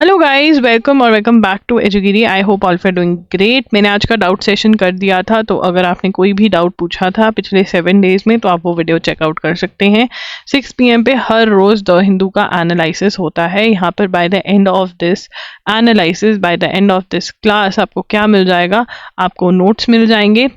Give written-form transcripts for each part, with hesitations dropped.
Hello guys, welcome back to एजुगिरी। I hope all for doing great. मैंने आज का डाउट सेशन कर दिया था, तो अगर आपने कोई भी डाउट पूछा था पिछले 7 डेज में तो आप वो वीडियो चेकआउट कर सकते हैं। 6 PM पे हर रोज द हिंदू का एनालिसिस होता है। यहाँ पर by the end of this analysis, by the end of this class आपको क्या मिल जाएगा? आपको नोट्स मिल जाएंगे।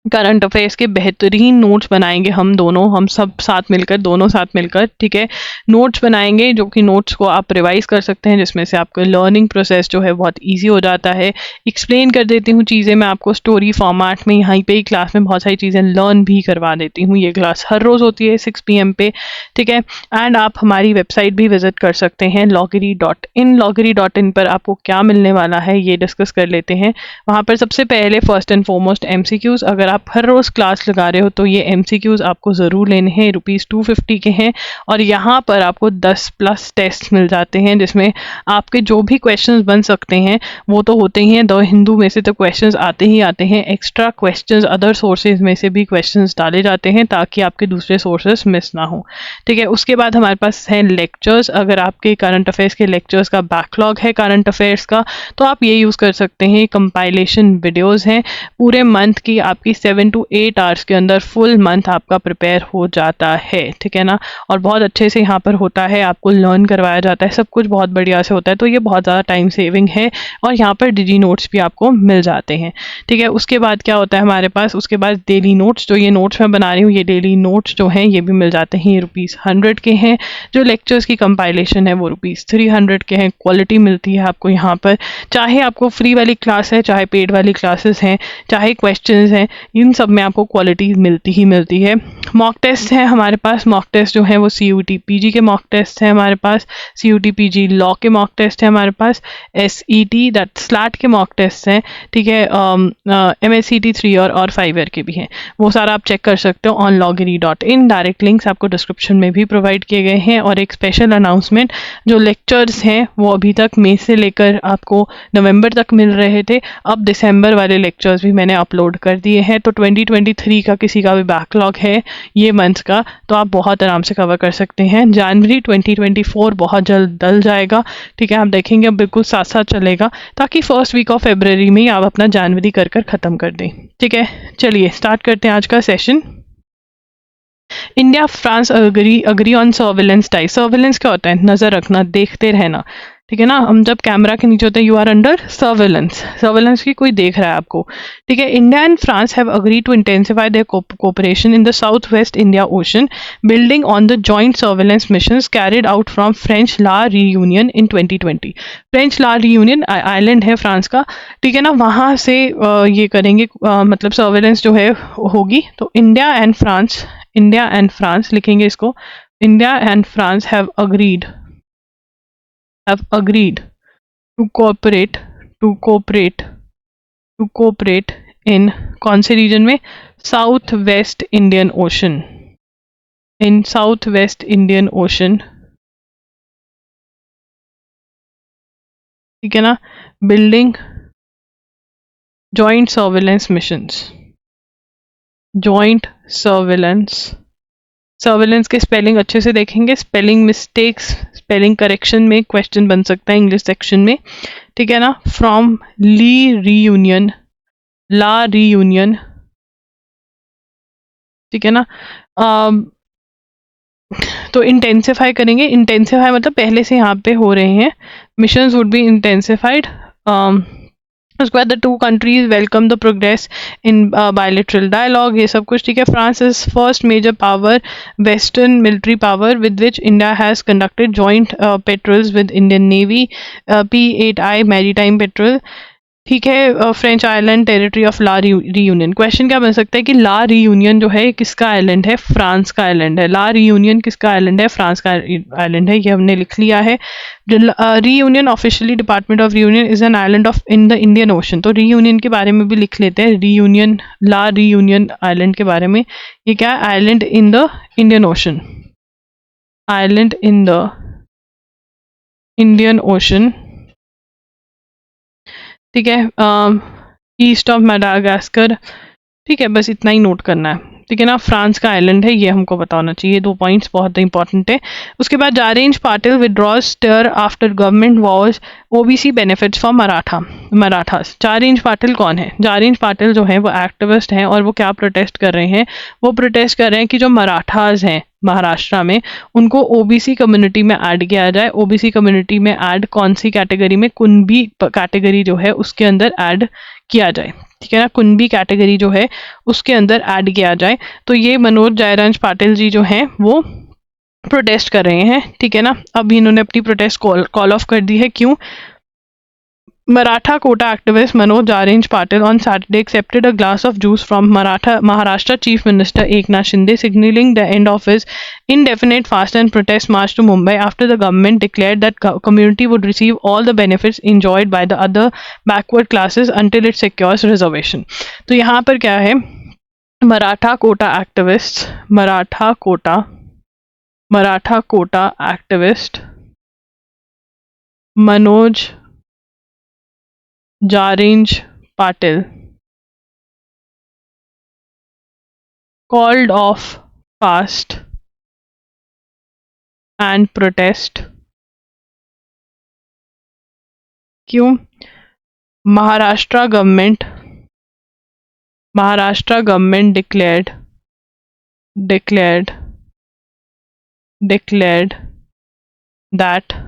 करंट अफेयर्स के बेहतरीन नोट्स बनाएंगे हम सब साथ मिलकर, दोनों साथ मिलकर, ठीक है। नोट्स बनाएंगे जो कि नोट्स को आप रिवाइज कर सकते हैं, जिसमें से आपका लर्निंग प्रोसेस जो है बहुत इजी हो जाता है। एक्सप्लेन कर देती हूँ चीज़ें मैं आपको स्टोरी फॉर्मेट में, यहीं पे ही क्लास में बहुत सारी चीज़ें लर्न भी करवा देती हूँ। ये क्लास हर रोज़ होती है 6 PM पे, ठीक है। एंड आप हमारी वेबसाइट भी विजिट कर सकते हैं loggery.in। loggery.in पर आपको क्या मिलने वाला है ये डिस्कस कर लेते हैं। वहाँ पर सबसे पहले फर्स्ट एंड फॉरमोस्ट MCQs। अगर आप हर रोज़ क्लास लगा रहे हो तो ये MCQs आपको ज़रूर लेने हैं। ₹250 के हैं और यहाँ पर आपको 10+ टेस्ट मिल जाते हैं, जिसमें आपके जो भी क्वेश्चंस बन सकते हैं वो तो होते ही हैं। द हिंदू में से तो क्वेश्चंस आते ही आते हैं। एक्स्ट्रा क्वेश्चंस अदर सोर्सेज में से भी क्वेश्चंस डाले जाते हैं ताकि आपके दूसरे सोर्सेज मिस ना हो, ठीक है। उसके बाद हमारे पास है लेक्चर्स। अगर आपके करंट अफेयर्स के लेक्चर्स का बैकलॉग है करंट अफेयर्स का, तो आप ये यूज़ कर सकते हैं। कंपाइलेशन वीडियोस हैं पूरे मंथ की, आपकी 7 to 8 आवर्स के अंदर फुल मंथ आपका प्रिपेयर हो जाता है, ठीक है ना। और बहुत अच्छे से यहाँ पर होता है, आपको लर्न करवाया जाता है, सब कुछ बहुत बढ़िया से होता है। तो ये बहुत ज़्यादा टाइम सेविंग है और यहाँ पर डिजी नोट्स भी आपको मिल जाते हैं, ठीक है। उसके बाद क्या होता है हमारे पास? उसके बाद डेली नोट्स। जो ये नोट्स मैं बना रही हूँ, ये डेली नोट्स जो हैं ये भी मिल जाते हैं। ये ₹100 के हैं। जो लेक्चर्स की कंपाइलेशन है वो ₹300 के हैं। क्वालिटी मिलती है आपको यहाँ पर, चाहे आपको फ्री वाली क्लास है, चाहे पेड वाली क्लासेस हैं, चाहे क्वेश्चंस हैं, इन सब में आपको क्वालिटी मिलती ही मिलती है। मॉक टेस्ट है हमारे पास। मॉक टेस्ट जो है वो CUT PG के मॉक टेस्ट है हमारे पास। CUT PG लॉ के मॉक टेस्ट है हमारे पास। SET दैट स्लैट के मॉक टेस्ट हैं, ठीक है। MSCT 3 और 5 ईयर के भी हैं। वो सारा आप चेक कर सकते हो ऑन loggery.in। डायरेक्ट लिंक्स आपको डिस्क्रिप्शन में भी प्रोवाइड किए गए हैं। और एक स्पेशल अनाउंसमेंट, जो लेक्चर्स हैं वो अभी तक मई से लेकर आपको नवंबर तक मिल रहे थे, अब दिसंबर वाले लेक्चर्स भी मैंने अपलोड कर दिए हैं। तो 2023 का किसी का भी बैकलॉग है ये मंथ का, तो आप बहुत आराम से कवर कर सकते हैं। जनवरी 2024 बहुत जल्द डल जाएगा, ठीक है। आप देखेंगे अब बिल्कुल साथ साथ चलेगा, ताकि फर्स्ट वीक ऑफ फरवरी में ही आप अपना जनवरी कर ख़त्म कर दें, ठीक है। चलिए स्टार्ट करते हैं आज का session. India France agree on surveillance tie. Surveillance क्या होता है? नजर रखना, देखते रहना, ठीक है ना। हम जब कैमरा के नीचे होते हैं, you are under surveillance. Surveillance की कोई देख रहा है आपको, ठीक है। India and France have agreed to intensify their cooperation in the south west India ocean, building on the joint surveillance missions carried out from French La Reunion in 2020। French La Reunion island है France का, ठीक है ना। वहाँ से ये करेंगे, मतलब सर्विलेंस जो है होगी। तो इंडिया एंड फ्रांस लिखेंगे इसको। India and France have agreed to cooperate in कौन से रीजन में? साउथ वेस्ट इंडियन ओशन, इन साउथ वेस्ट इंडियन ओशन, ठीक है ना। Building joint surveillance missions, joint surveillance के स्पेलिंग अच्छे से देखेंगे। स्पेलिंग मिस्टेक्स, स्पेलिंग करेक्शन में क्वेश्चन बन सकता है इंग्लिश सेक्शन में, ठीक है ना। फ्रॉम ला रीयूनियन, ठीक है ना। तो इंटेंसिफाई करेंगे। इंटेंसिफाई मतलब पहले से यहाँ पे हो रहे हैं। Missions would be intensified. उसके बाद the two countries welcome the progress in bilateral dialogue, ये सब कुछ, ठीक है। France is first major power, western military power, with which India has conducted joint patrols with Indian navy, P8I maritime patrol, ठीक है। French island territory of La Reunion. Question क्या बन सकता है कि ला रीयूनियन जो है किसका आइलैंड है? फ्रांस का आइलैंड है। ला रीयूनियन किसका आइलैंड है? फ्रांस का आइलैंड है, ये हमने लिख लिया है। Reunion officially department of reunion is an island of in the Indian ocean. तो रीयूनियन के बारे में भी लिख लेते हैं। रीयूनियन, ला रीयूनियन आइलैंड के बारे में, ये क्या है? Island in the Indian ocean, island in the Indian ocean, ठीक है। ईस्ट ऑफ मेडागास्कर, ठीक है। बस इतना ही नोट करना है, ठीक है ना, फ्रांस का आइलैंड है, ये हमको पता होना चाहिए। 2 पॉइंट्स बहुत इंपॉर्टेंट है। उसके बाद Jarange Patil withdraws stir after government was OBC benefits for Marathas. Jarange Patil कौन है? जारेंज पाटिल जो है वो एक्टिविस्ट हैं और वो क्या प्रोटेस्ट कर रहे हैं? वो प्रोटेस्ट कर रहे हैं कि जो मराठास हैं महाराष्ट्र में, उनको ओबीसी कम्युनिटी में ऐड किया जाए। ओबीसी कम्युनिटी में ऐड कौन सी कैटेगरी में? कुणबी कैटेगरी जो है उसके अंदर ऐड किया जाए। ठीक है ना, कुणबी कैटेगरी जो है उसके अंदर ऐड किया जाए। तो ये मनोज जायरंज पाटिल जी जो हैं वो प्रोटेस्ट कर रहे हैं। ठीक है ना, अब इन्होंने अपनी प्रोटेस्ट कॉल ऑफ कर दी है। क्यों? Maratha quota activist Manoj Jarenj Patil on Saturday accepted a glass of juice from Maharashtra Chief Minister Eknath Shinde, signaling the end of his indefinite fast and protest march to Mumbai after the government declared that community would receive all the benefits enjoyed by the other backward classes until it secures reservation. तो यहाँ पर क्या है? Maratha quota activist, Maratha quota activist Manoj Jarenj Patil called off fast and protest. क्यों? Maharashtra government declared that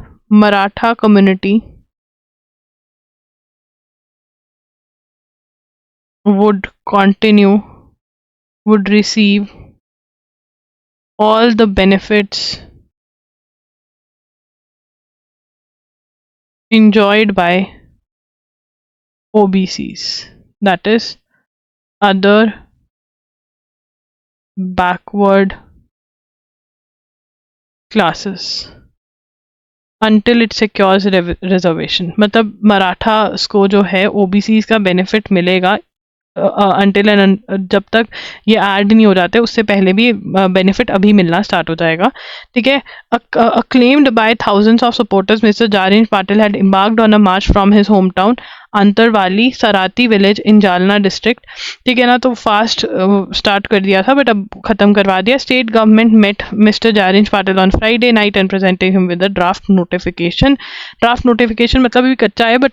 Maratha community would receive all the benefits enjoyed by OBCs, that is other backward classes, until it secures reservation. मतलब मराठास को जो है OBCs का benefit मिलेगा until and जब तक ये ऐड नहीं हो जाते उससे पहले भी बेनिफिट अभी मिलना स्टार्ट हो जाएगा। ठीक है। acclaimed by thousands of supporters, Mr. Jarenj Patil had embarked on a march from his hometown Antarwali Sarati village in Jalna district. ठीक है ना, तो फास्ट स्टार्ट कर दिया था बट अब खत्म करवा दिया। State government met mister Jarange Patil on Friday night and presented him with a draft notification मतलब अभी कच्चा है बट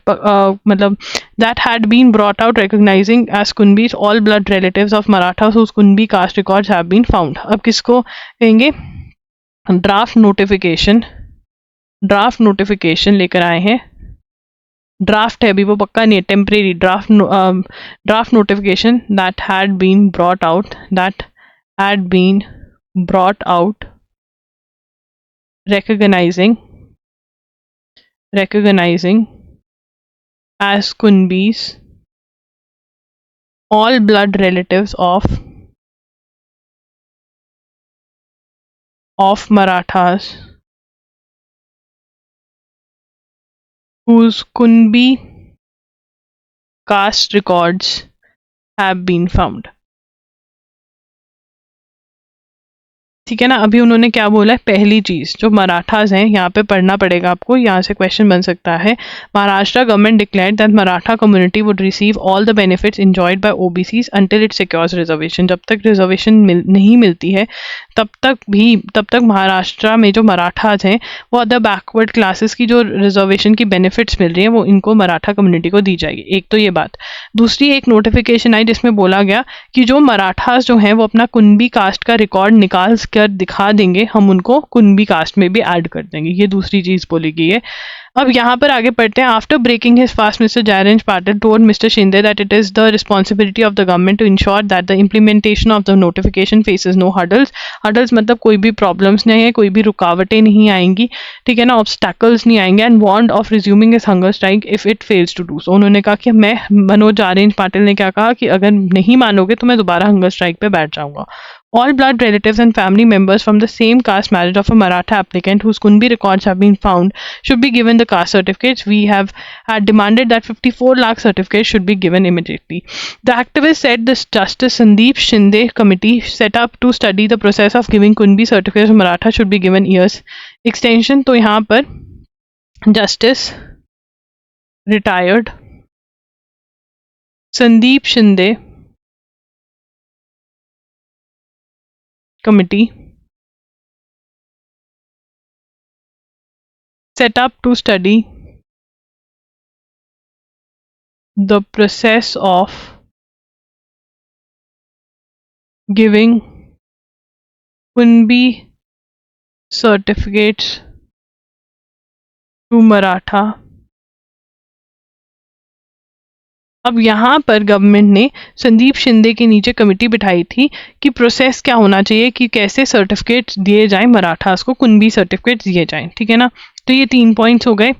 मतलब that had been brought out recognising as Kunbis all blood relatives of Maratha whose Kunbi caste records have been found. अब किसको कहेंगे? Draft notification लेकर आए हैं। ड्राफ्ट है अभी, वो पक्का नहीं है, temporary draft notification that had been brought out recognizing as Kunbis all blood relatives of Marathas whose Kunbi caste records have been found। ठीक है ना, अभी उन्होंने क्या बोला है? पहली चीज जो मराठास हैं, यहाँ पे पढ़ना पड़ेगा आपको, यहाँ से क्वेश्चन बन सकता है। Maharashtra government declared that Maratha community would receive all the benefits enjoyed by OBCs until it secures reservation. जब तक रिजर्वेशन नहीं मिलती है तब तक महाराष्ट्र में जो मराठास हैं वो अदर बैकवर्ड क्लासेस की जो रिजर्वेशन की बेनिफिट्स मिल रही हैं वो इनको मराठा कम्युनिटी को दी जाएगी। एक तो ये बात। दूसरी एक नोटिफिकेशन आई जिसमें बोला गया कि जो मराठास जो हैं वो अपना कुनबी कास्ट का रिकॉर्ड निकाल कर दिखा देंगे, हम उनको कुनबी कास्ट में भी ऐड कर देंगे। ये दूसरी चीज बोली गई है। अब यहाँ पर आगे पढ़ते हैं। After breaking his fast mister Jarange Patil told mister Shinde that it is the responsibility of the government to ensure that the implementation of the notification faces no hurdles मतलब कोई भी प्रॉब्लम्स नहीं है, कोई भी रुकावटें नहीं आएंगी। ठीक है ना, ऑब्स्टैकल्स नहीं आएंगे। And warned of resuming his hunger strike if it fails to do so. उन्होंने कहा कि मनोज जारेंज पाटिल ने क्या कहा कि अगर नहीं मानोगे तो मैं दोबारा हंगर स्ट्राइक पे बैठ जाऊंगा। All blood relatives and family members from the same caste marriage of a Maratha applicant whose Kunbi records have been found should be given the caste certificates. We have demanded that 54 lakh certificates should be given immediately. The activist said this Justice Sandeep Shinde committee set up to study the process of giving Kunbi certificates to Maratha should be given years extension. तो यहाँ पर Justice retired Sandeep Shinde committee set up to study the process of giving Kunbi certificates to Maratha। अब यहाँ पर government ने संदीप शिंदे के नीचे committee बिठाई थी कि प्रोसेस क्या होना चाहिए कि कैसे सर्टिफिकेट्स दिए जाएं मराठास को, कुनबी सर्टिफिकेट्स दिए जाएं, ठीक है ना। तो ये 3 पॉइंट्स हो गए।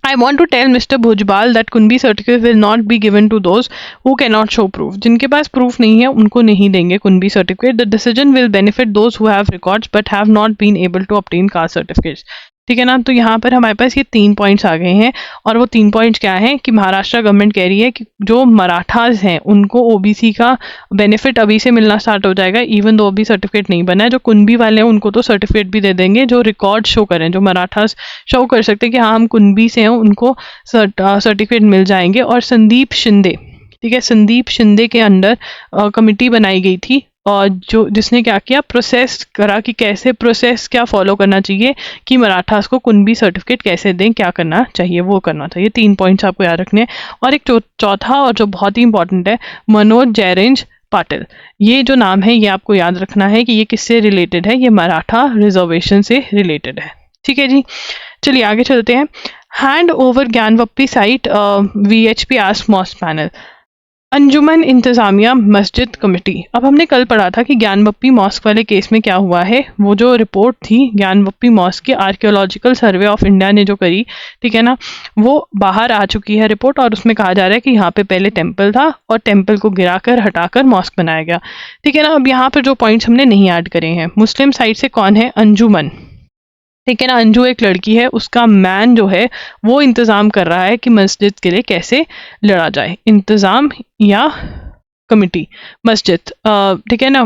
I want to tell Mr. Bhujbal that Kunbi certificate will not be given to those who cannot show proof। जिनके पास प्रूफ नहीं है उनको नहीं देंगे कुनबी certificate. The decision will benefit those who have records but have not been able to obtain caste certificates। ठीक है ना। तो यहाँ पर हमारे पास ये 3 पॉइंट्स आ गए हैं और वो 3 पॉइंट्स क्या हैं कि महाराष्ट्र गवर्नमेंट कह रही है कि जो मराठास हैं उनको ओबीसी का बेनिफिट अभी से मिलना स्टार्ट हो जाएगा, इवन दो अभी सर्टिफिकेट नहीं बना है। जो कुनबी वाले हैं उनको तो सर्टिफिकेट भी दे देंगे जो रिकॉर्ड शो करें, जो मराठास शो कर सकते हैं कि हाँ हम कुनबी से हैं, उनको सर्टिफिकेट मिल जाएंगे। और संदीप शिंदे, ठीक है, संदीप शिंदे के अंडर कमेटी बनाई गई थी और जो जिसने क्या किया, प्रोसेस करा कि कैसे प्रोसेस क्या फॉलो करना चाहिए कि मराठास को कुनबी सर्टिफिकेट कैसे दें, क्या करना चाहिए, वो करना चाहिए। 3 पॉइंट्स आपको याद रखने हैं। और एक चौथा और जो बहुत ही इंपॉर्टेंट है, मनोज जयरेंज पाटिल। ये जो नाम है ये आपको याद रखना है कि ये किससे रिलेटेड है, ये मराठा रिजर्वेशन से रिलेटेड है। ठीक है जी, चलिए आगे चलते हैं। Hand over Gyanvapi site VHP ask mosque panel, Anjuman Intezamia Masjid committee. अब हमने कल पढ़ा था कि ज्ञानवप्पी मॉस्क वाले केस में क्या हुआ है। वो जो रिपोर्ट थी ज्ञानवप्पी मॉस्क की आर्कियोलॉजिकल सर्वे ऑफ इंडिया ने जो करी, ठीक है ना, वो बाहर आ चुकी है रिपोर्ट और उसमें कहा जा रहा है कि यहाँ पे पहले टेम्पल था और टेम्पल को गिराकर हटाकर मॉस्क बनाया गया। ठीक है ना। अब यहाँ पर जो पॉइंट्स हमने नहीं ऐड करे हैं, मुस्लिम साइड से कौन है, अंजुमन, ठीक है ना। अंजू एक लड़की है, उसका मैन जो है वो इंतज़ाम कर रहा है कि मस्जिद के लिए कैसे लड़ा जाए। इंतज़ाम या कमिटी, मस्जिद, ठीक है ना,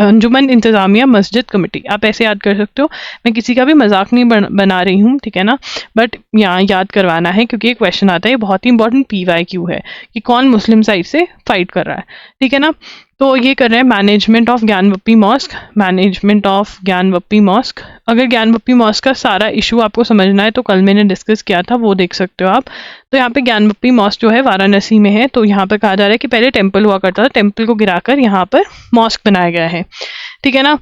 अंजुमन इंतज़ामिया मस्जिद कमेटी, आप ऐसे याद कर सकते हो। मैं किसी का भी मजाक नहीं बना रही हूँ, ठीक है ना, बट यहाँ याद करवाना है क्योंकि एक क्वेश्चन आता है, ये बहुत ही इंपॉर्टेंट PYQ है कि कौन मुस्लिम साइड से फाइट कर रहा है। ठीक है ना। तो ये कर रहे हैं management of Gyanvapi mosque, management of Gyanvapi mosque. अगर ज्ञानवप्पी मॉस्क का सारा इशू आपको समझना है तो कल मैंने डिस्कस किया था, वो देख सकते हो आप। तो यहाँ पे ज्ञानवप्पी मॉस्क जो है वाराणसी में है। तो यहाँ पे कहा जा रहा है कि पहले टेम्पल हुआ करता था, टेम्पल को गिराकर यहाँ पर मॉस्क बनाया गया है। ठीक है ना।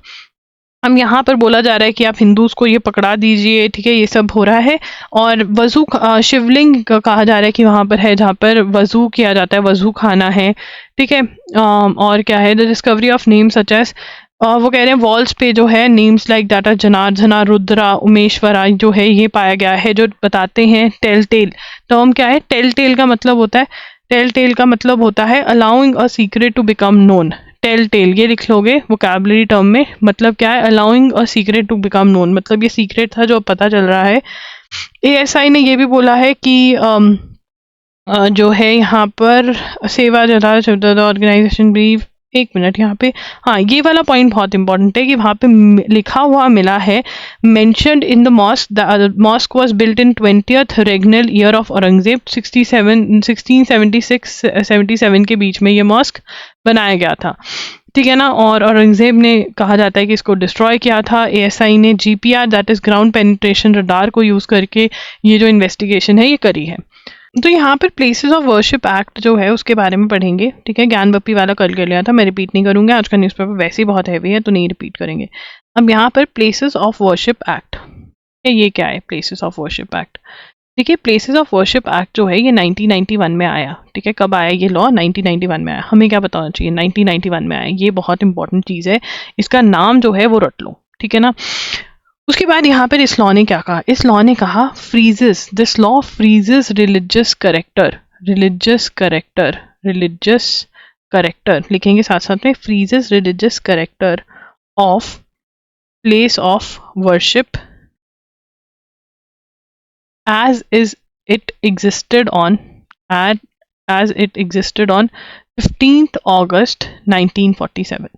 हम यहाँ पर बोला जा रहा है कि आप हिंदूज को ये पकड़ा दीजिए, ठीक है, ये सब हो रहा है। और वजू शिवलिंग कहा जा रहा है कि वहाँ पर है जहाँ पर वजू किया जाता है, वजू खाना है। ठीक है। और क्या है, the discovery of names such as, वो कह रहे हैं वॉल्स पे जो है नेम्स लाइक डाटा जनार्दना, रुद्रा, उमेश्वरा जो है ये पाया गया है, जो बताते हैं टेल टेल। टर्म क्या है, टेल टेल का मतलब होता है, टेल टेल का मतलब होता है allowing a secret to become known. Tell tell ये लिख लोगे वोकैबुलरी टर्म में, मतलब क्या है, allowing a secret to become known, मतलब ये सीक्रेट था जो पता चल रहा है। ASI ने ये भी बोला है कि जो है यहाँ पर सेवा जरा ऑर्गेनाइजेशन ब्रीफ, एक मिनट यहाँ पे, हाँ ये वाला पॉइंट बहुत इंपॉर्टेंट है कि वहाँ पे लिखा हुआ मिला है, mentioned in the mosque, the mosque was built in 20th regnal year of Aurangzeb, 1677 के बीच में ये मॉस्क बनाया गया था। ठीक है ना। और औरंगजेब ने कहा जाता है कि इसको डिस्ट्रॉय किया था। ASI ने GPR that is ground penetration radar को यूज़ करके ये जो इन्वेस्टिगेशन है ये करी है। तो यहाँ पर प्लेसेस ऑफ वर्शिप एक्ट जो है उसके बारे में पढ़ेंगे। ठीक है। ज्ञानवप्पी वाला कल कर लिया था, मैं रिपीट नहीं करूँगा, आज का न्यूज़पेपर वैसे ही बहुत हैवी है तो नहीं रिपीट करेंगे। अब यहाँ पर प्लेसेस ऑफ वर्शिप एक्ट, ये क्या है, प्लेसेस ऑफ वर्शिप एक्ट। देखिए प्लेसेस ऑफ वर्शिप एक्ट जो है ये 1991 में आया। ठीक है। कब आया ये लॉ, 1991 में आया। हमें क्या बताना चाहिए, 1991 में आया, ये बहुत इंपॉर्टेंट चीज़ है, इसका नाम जो है वो रट लो। ठीक है ना। उसके बाद यहाँ पर इस लॉ ने क्या कहा, इस लॉ ने कहा freezes, this law freezes religious character, religious character, religious character लिखेंगे साथ साथ में, freezes religious character of place of worship as it existed on 15th August 1947।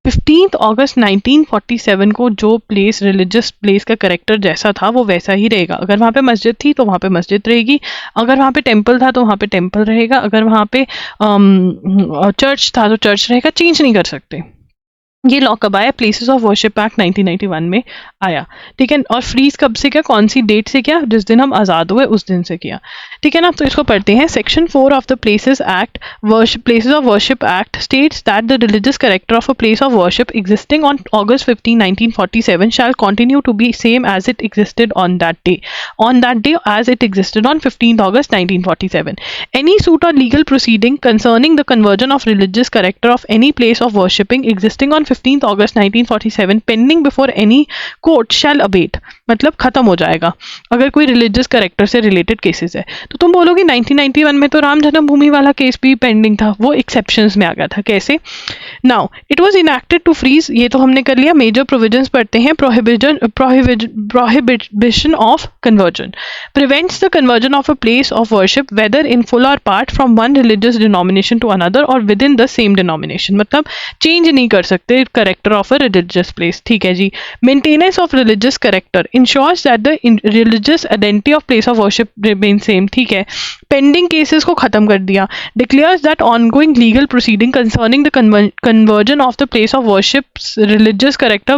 15th August 1947 को जो प्लेस रिलीजियस प्लेस का करेक्टर जैसा था वो वैसा ही रहेगा। अगर वहाँ पे मस्जिद थी तो वहाँ पे मस्जिद रहेगी, अगर वहाँ पे टेम्पल था तो वहाँ पे टेम्पल रहेगा, अगर वहाँ पे चर्च था तो चर्च रहेगा, चेंज नहीं कर सकते। ये लॉ कब आया? प्लेसेस ऑफ वर्शिप एक्ट 1991 में आया, ठीक है। और फ्रीज कब से किया, कौन सी डेट से किया? जिस दिन हम आज़ाद हुए उस दिन से किया, ठीक है ना। तो इसको पढ़ते हैं। Section 4 of the places act, places of worship act states that the religious character of a place of worship existing on August 15, 1947 shall continue to be same as it existed on that day as it existed on 15th August 1947. Any suit or legal proceeding concerning the conversion of religious character of any place of worshipping existing on 15th August 1947 pending before any court shall abate, मतलब खत्म हो जाएगा अगर कोई religious character से related cases है। तो तुम बोलोगे 1991 में तो राम जन्मभूमि वाला केस भी पेंडिंग था, वो एक्सेप्शंस में आ गया था। कैसे? Now it was enacted to freeze, ये तो हमने कर लिया। मेजर प्रोविजंस पढ़ते हैं। Prohibition of conversion prevents the conversion of a place of worship whether in full or part from one religious denomination to another or within the same denomination, मतलब change नहीं कर सकते character of a religious place, ठीक है जी। Maintenance of religious character ensures that the religious identity of place of worship remain same, ठीक है। Pending cases को खत्म कर दिया। Declares that ongoing legal proceeding concerning the conversion of the place of worship religious character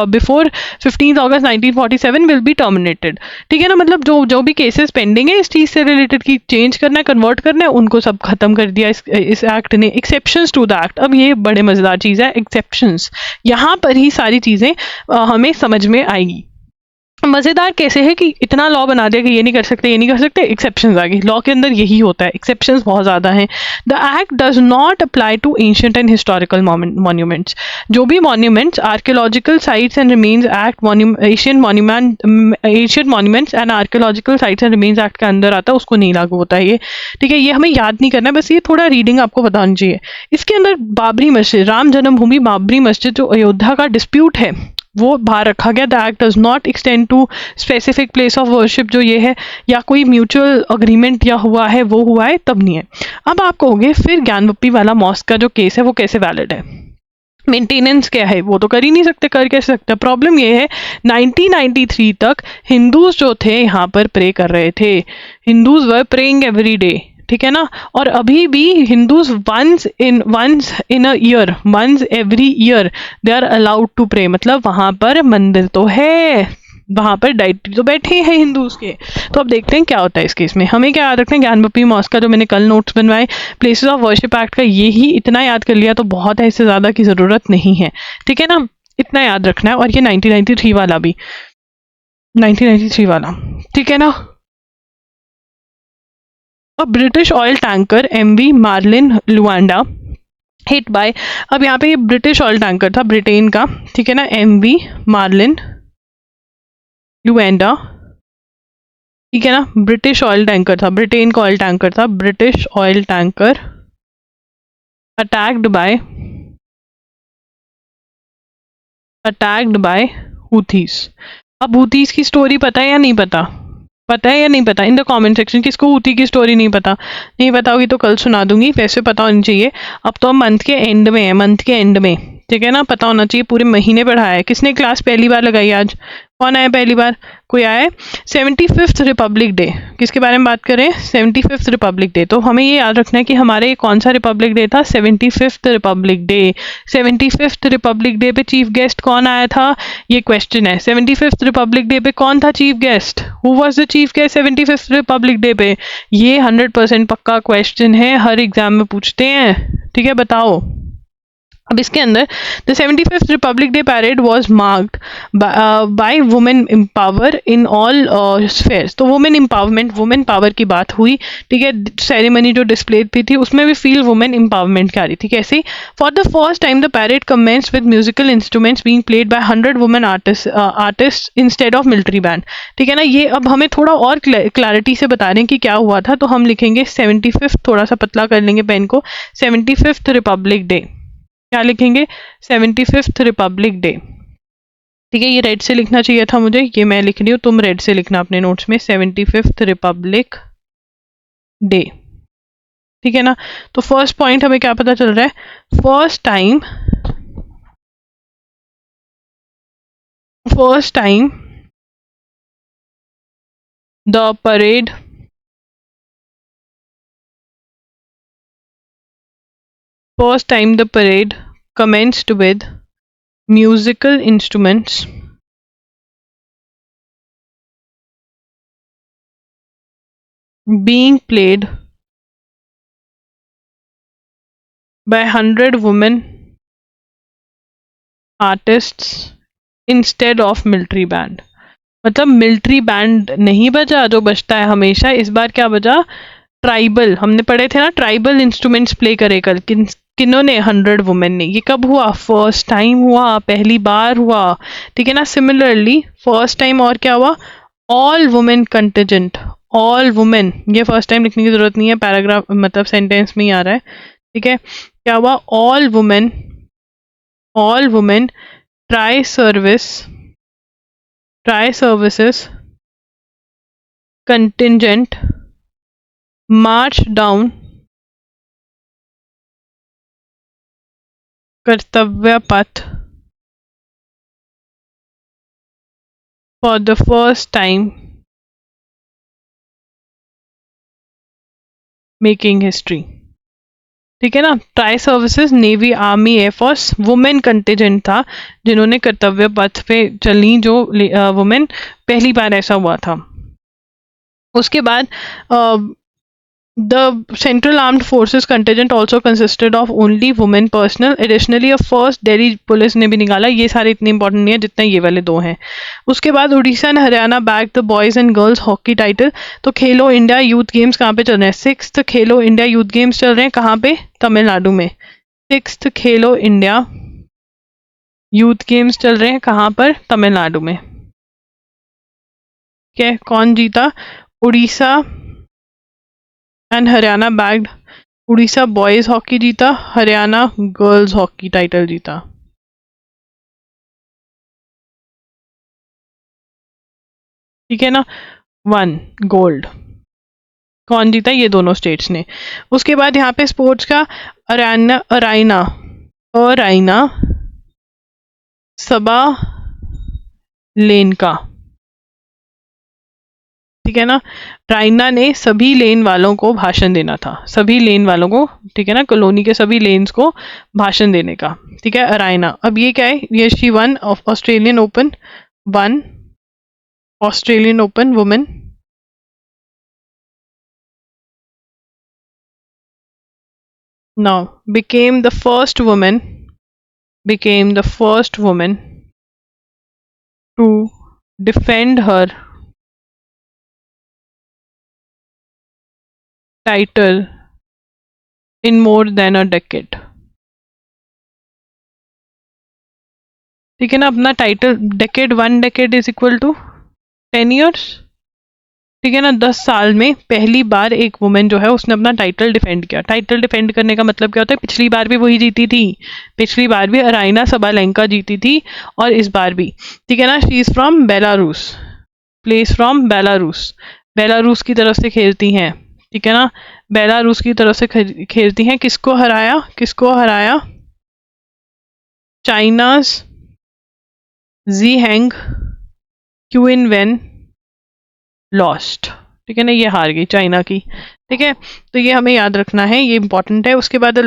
before 15 August 1947 will be terminated, ठीक है ना। मतलब जो भी केसेस पेंडिंग है इस चीज से रिलेटेड की चेंज करना है, कन्वर्ट करना है, उनको सब खत्म कर दिया इस एक्ट ने। एक्सेप्शंस टू द एक्ट, अब ये बड़े मजेदार चीज है एक्सेप्शंस, यहाँ पर ही सारी चीजें हमें समझ में आएगी। मजेदार कैसे है कि इतना लॉ बना दिया कि ये नहीं कर सकते, ये नहीं कर सकते, एक्सेप्शंस आ गई। लॉ के अंदर यही होता है, एक्सेप्शंस बहुत ज्यादा हैं। The act does not apply to ancient and historical monuments, जो भी monuments archaeological sites and remains act ancient monuments and archaeological sites and remains act के अंदर आता है, उसको नहीं लागू होता है ये, ठीक है। ये हमें याद नहीं करना है, बस ये थोड़ा रीडिंग आपको बतानी चाहिए। इसके अंदर बाबरी मस्जिद, राम जन्मभूमि बाबरी मस्जिद जो अयोध्या का डिस्प्यूट है वो बाहर रखा गया। The act does not extend to specific place of worship, जो ये है, या कोई म्यूचुअल अग्रीमेंट या हुआ है वो हुआ है तब नहीं है। अब आप कहोगे फिर ज्ञानवप्पी वाला मॉस्क का जो केस है वो कैसे वैलिड है? मेंटेनेंस क्या है, वो तो कर ही नहीं सकते, कर कैसे सकते? प्रॉब्लम ये है 1993 तक हिंदूज जो थे यहाँ पर प्रे कर रहे थे, Hindus were praying every day, ठीक है ना। और अभी भी Hindus once in a year, once every year they are allowed to pray, मतलब वहां पर मंदिर तो है, वहां पर डाइटी तो बैठे हैं हिंदूज के। तो अब देखते हैं क्या होता है इस केस में। हमें क्या याद रखना है? ज्ञानवप्पी मॉस्क का जो मैंने कल नोट्स बनवाए प्लेसेस ऑफ वर्शिप एक्ट का, ये ही इतना याद कर लिया तो बहुत है, इससे ज्यादा की जरूरत नहीं है, ठीक है ना। इतना याद रखना है। और ये 1993 वाला भी, 1993 वाला, ठीक है ना। A British oil tanker MV Marlin Luanda hit by, अब यहाँ पे ये ब्रिटिश ऑयल टैंकर था ब्रिटेन का, ठीक है ना, MV मार्लिन लुएंडा, ठीक है ना। ब्रिटिश ऑयल टैंकर था, ब्रिटेन का ऑयल टैंकर था, British oil tanker attacked by Houthis. अब हुथीस की स्टोरी पता है या नहीं पता? पता है या नहीं पता? In the comment section. किसको हुथी की स्टोरी नहीं पता? नहीं पता होगी तो कल सुना दूंगी, वैसे पता होनी चाहिए। अब तो मंथ के एंड में है, मंथ के एंड में, ठीक है ना, पता होना चाहिए। पूरे महीने पढ़ाया है। किसने क्लास पहली बार लगाई आज? कौन आया पहली बार? कोई आया है? 75th रिपब्लिक डे, किसके बारे में बात करें? 75th Republic day. तो हमें ये याद रखना है कि हमारे कौन सा रिपब्लिक डे था? 75th Republic day. 75th Republic day पे चीफ गेस्ट कौन आया था, ये क्वेश्चन है। 75th रिपब्लिक डे पे कौन था chief guest? Who was the chief guest 75th Republic day पे? ये 100% पक्का क्वेश्चन है, हर एग्जाम में पूछते हैं, ठीक है, बताओ। अब इसके अंदर the 75th Republic day parade was marked by women empower in all spheres. तो वुमेन एम्पावरमेंट, वुमेन पावर की बात हुई, ठीक है। सेरेमनी जो डिस्प्ले भी थी उसमें भी फील वुमेन एम्पावरमेंट की आ रही थी। कैसे? For the first time the parade commenced with musical instruments being played by 100 women artist instead of military band, ठीक है ना। ये अब हमें थोड़ा और क्लैरिटी से बता रहे हैं कि क्या हुआ था, तो हम लिखेंगे 75th, थोड़ा सा पतला कर लेंगे पेन को, 75th रिपब्लिक डे। क्या लिखेंगे? 75th रिपब्लिक डे, ठीक है। ये रेड से लिखना चाहिए था मुझे, ये मैं लिख रही हूँ, तुम रेड से लिखना अपने नोट्स में, 75th रिपब्लिक डे, ठीक है ना। तो फर्स्ट पॉइंट हमें क्या पता चल रहा है? First time the parade commenced with musical instruments being played by 100 women artists instead of military band. मतलब मिलिट्री बैंड नहीं बजा जो बजता है हमेशा, इस बार क्या बजा? ट्राइबल, हमने पढ़े थे ना ट्राइबल इंस्ट्रूमेंट्स प्ले करे कल, किन्होंने? 100 वुमेन ने। ये कब हुआ? फर्स्ट टाइम हुआ, पहली बार हुआ, ठीक है ना। सिमिलरली फर्स्ट टाइम और क्या हुआ? All women contingent, all women, ये फर्स्ट टाइम लिखने की जरूरत नहीं है, पैराग्राफ मतलब सेंटेंस में ही आ रहा है, ठीक है। क्या हुआ? All women, all women try services contingent march down कर्तव्य पथ for the first time making history, ठीक है ना। Tri services navy army air force women contingent था जिन्होंने कर्तव्य पथ पे चली, जो वुमेन, पहली बार ऐसा हुआ था। उसके बाद the Central Armed Forces contingent also consisted of only women personnel. Additionally, a first Delhi police ने भी निकाला। ये सारे इतने इंपॉर्टेंट नहीं है जितना ये वाले दो हैं। उसके बाद Orissa and Haryana bag the boys and girls hockey title. तो खेलो इंडिया यूथ गेम्स कहाँ पे चल रहे हैं? 6th खेलो इंडिया यूथ गेम्स चल रहे हैं कहाँ पे? तमिलनाडु में। 6th खेलो इंडिया यूथ गेम्स चल रहे हैं कहाँ पर? तमिलनाडु में। क्या कौन जीता? Orissa and Haryana bagged. Orissa boys hockey जीता, हरियाणा गर्ल्स हॉकी टाइटल जीता। ठीक है ना। 1 गोल्ड कौन जीता? ये दोनों स्टेट्स ने। उसके बाद यहाँ पे स्पोर्ट्स का अराइना सबा लेन का, ठीक है ना। राइना ने सभी लेन वालों को भाषण देना था, सभी लेन वालों को, ठीक है ना, कॉलोनी के सभी लेन्स को भाषण देने का, ठीक है। राइना। अब ये क्या है? ये she one of Australian open, one Australian open women, now became the first woman to defend her title in more than a decade, ठीक है ना। अपना title, decade, 1 decade is equal to 10 years, ठीक है ना। 10 साल में पहली बार एक वुमेन जो है उसने अपना टाइटल डिफेंड किया। टाइटल डिफेंड करने का मतलब क्या होता है? पिछली बार भी वही जीती थी, पिछली बार भी अराइना सबालेंका जीती थी और इस बार भी, ठीक है ना। She is from Belarus, place from Belarus, Belarus की तरफ से खेलती हैं, ठीक है ना। बेलारूस की तरफ से खेलती हैं। किसको हराया? किसको हराया? China's Zheng Qinwen lost, ठीक है ना। ये हार गई चाइना की, ठीक है। तो ये हमें याद रखना है, ये इंपॉर्टेंट है। उसके बाद the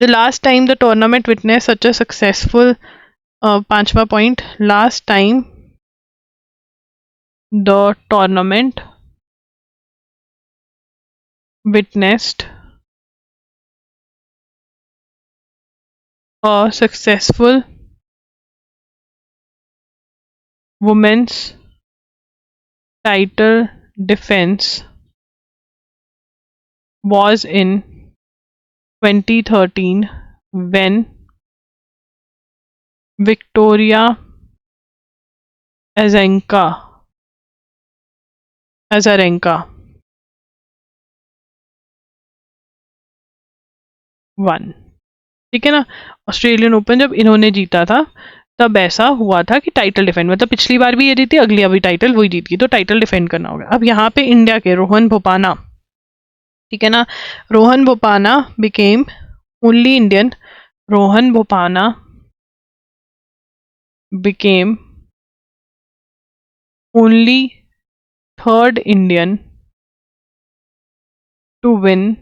last time the tournament witness such a successful, 5वां point, last time the tournament witnessed a successful women's title defense was in 2013 when Victoria Azarenka won, ठीक है ना। ऑस्ट्रेलियन ओपन जब इन्होंने जीता था तब ऐसा हुआ था कि टाइटल डिफेंड, मतलब पिछली बार भी ये जीती, अगली अभी टाइटल वही जीत गई, तो टाइटल डिफेंड करना होगा। अब यहाँ पे इंडिया के रोहन बोपाना, ठीक है ना। Rohan Bopanna became only Indian, Rohan Bopanna became only third Indian to win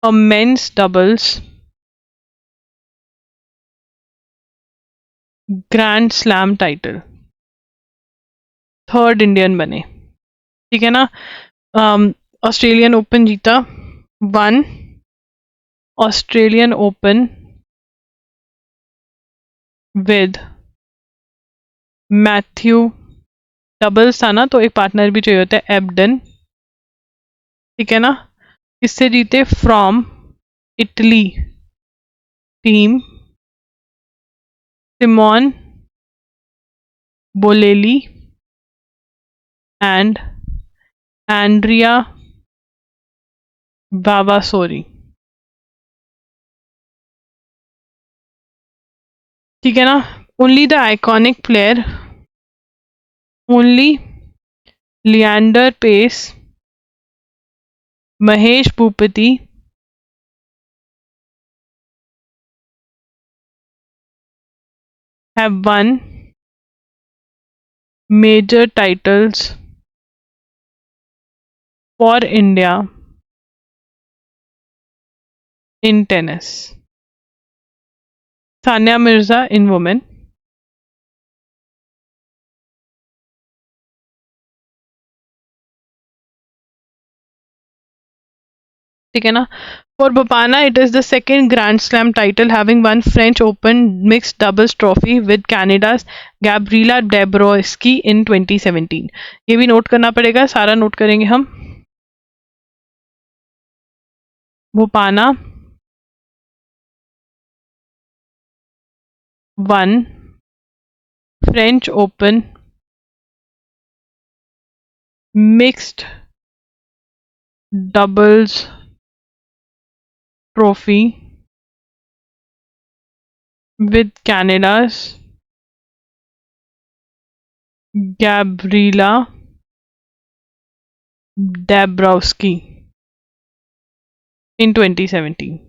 a men's doubles grand slam title, third Indian बने, ठीक है ना। ऑस्ट्रेलियन ओपन जीता, won Australian Open with Matthew, doubles था ना तो एक पार्टनर भी चाहिए होता है, एबडन, ठीक है ना। किससे जीते, from Italy team Simone Bolelli and Andrea Vavassori, ठीक है ना। Only the iconic player, only Leander Paes, Mahesh Bhupathi have won major titles for India in tennis. Sania Mirza in women, ठीक है ना। For Bopana, it is the second Grand Slam title, having won French Open mixed doubles trophy with Canada's Gabriela Dabrowski in 2017. ये भी note करना पड़ेगा, सारा note करेंगे हम। Bopana won French Open mixed doubles trophy with Canada's Gabriela Dabrowski in 2017.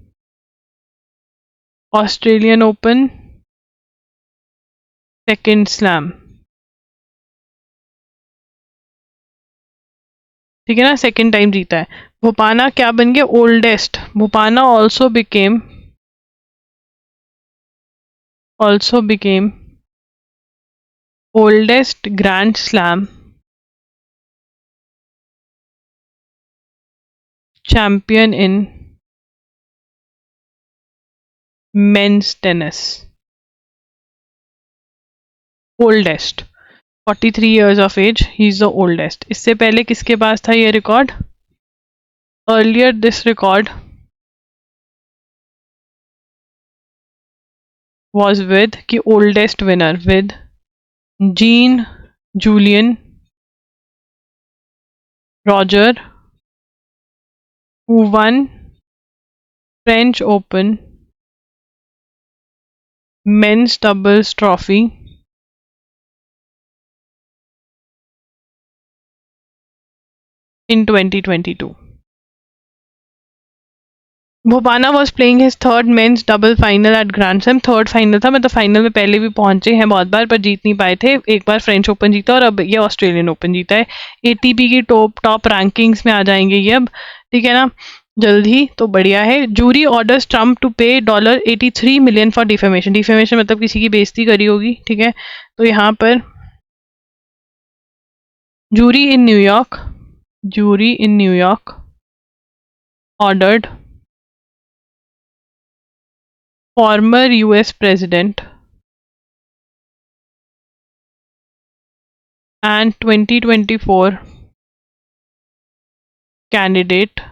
Australian Open second slam, ठीक है ना, सेकेंड टाइम जीता है। भोपाना क्या बन गया, oldest. भोपाना also became oldest Grand Slam champion in men's tennis. Oldest, 43 years of age, he is the oldest. इससे पहले किसके पास था ये record? Earlier this record was with कि oldest winner with Jean Julian Roger, who won French Open men's doubles trophy in 2022. Bopana was playing his third men's double final at Grand Slam. Third final था, मतलब final में पहले भी पहुंचे हैं बहुत बार पर जीत नहीं पाए थे। एक बार फ्रेंच ओपन जीता और अब ये ऑस्ट्रेलियन ओपन जीता है। एटीपी की टॉप रैंकिंग्स में आ जाएंगे ये अब, ठीक है ना, जल्द ही, तो बढ़िया है। जूरी ऑर्डर्स ट्रम्प टू पे $83 million फॉर डिफेमेशन। डिफेमेशन मतलब किसी की बेइज्जती करी होगी, ठीक है। तो यहाँ पर jury in New York ordered former US President and 2024 candidate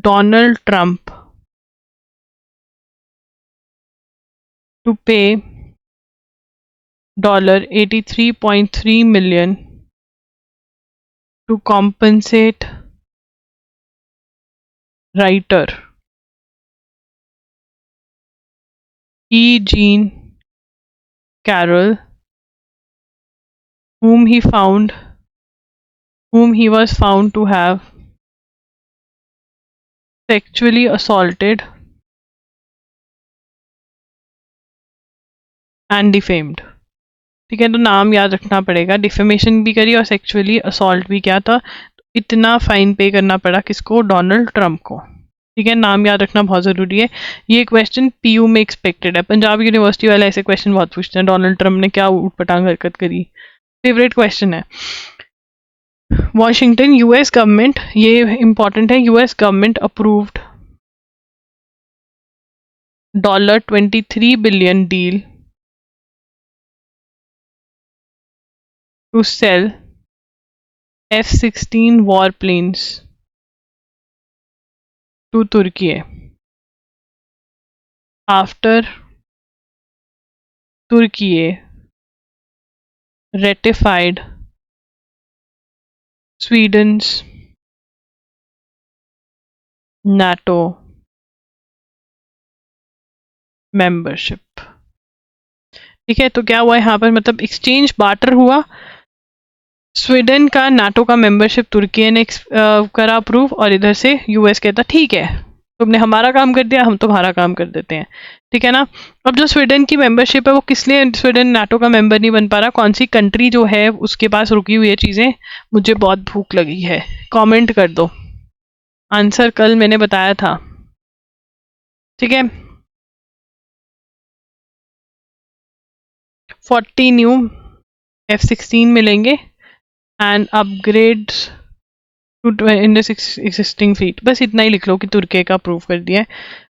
Donald Trump to pay $83.3 million to compensate writer E. Jean Carroll, whom he was found to have sexually assaulted and defamed, ठीक है। तो नाम याद रखना पड़ेगा, डिफेमेशन भी करी और सेक्सुअली असॉल्ट भी किया था। इतना फाइन पे करना पड़ा किसको? डोनाल्ड ट्रंप को। ठीक है, नाम याद रखना बहुत ज़रूरी है। ये क्वेश्चन पीयू में एक्सपेक्टेड है, पंजाब यूनिवर्सिटी वाले ऐसे क्वेश्चन बहुत पूछते हैं, डोनाल्ड ट्रंप ने क्या ऊटपटांग हरकत करी। फेवरेट क्वेश्चन है। वॉशिंगटन यूएस गवर्नमेंट, ये इंपॉर्टेंट है, US government approved $23 billion deal to sell F-16 warplanes to Turkey after Turkey ratified Sweden's NATO membership। ठीक है, तो क्या हुआ यहाँ पर, मतलब एक्सचेंज बार्टर हुआ। स्वीडन का नाटो का मेंबरशिप तुर्की ने करा अप्रूव, और इधर से यूएस कहता ठीक है, तुमने हमारा काम कर दिया, हम तुम्हारा काम कर देते हैं। ठीक है ना। अब जो स्वीडन की मेंबरशिप है वो किस लिए स्वीडन नाटो का मेंबर नहीं बन पा रहा, कौन सी कंट्री जो है उसके पास रुकी हुई है चीज़ें? मुझे बहुत भूख लगी है, कमेंट कर दो। आंसर कल मैंने बताया था। ठीक है, 40 न्यू F-16 मिलेंगे and upgrades to in existing fleet. बस इतना ही लिख लो कि तुर्की का अप्रूव कर दिया है।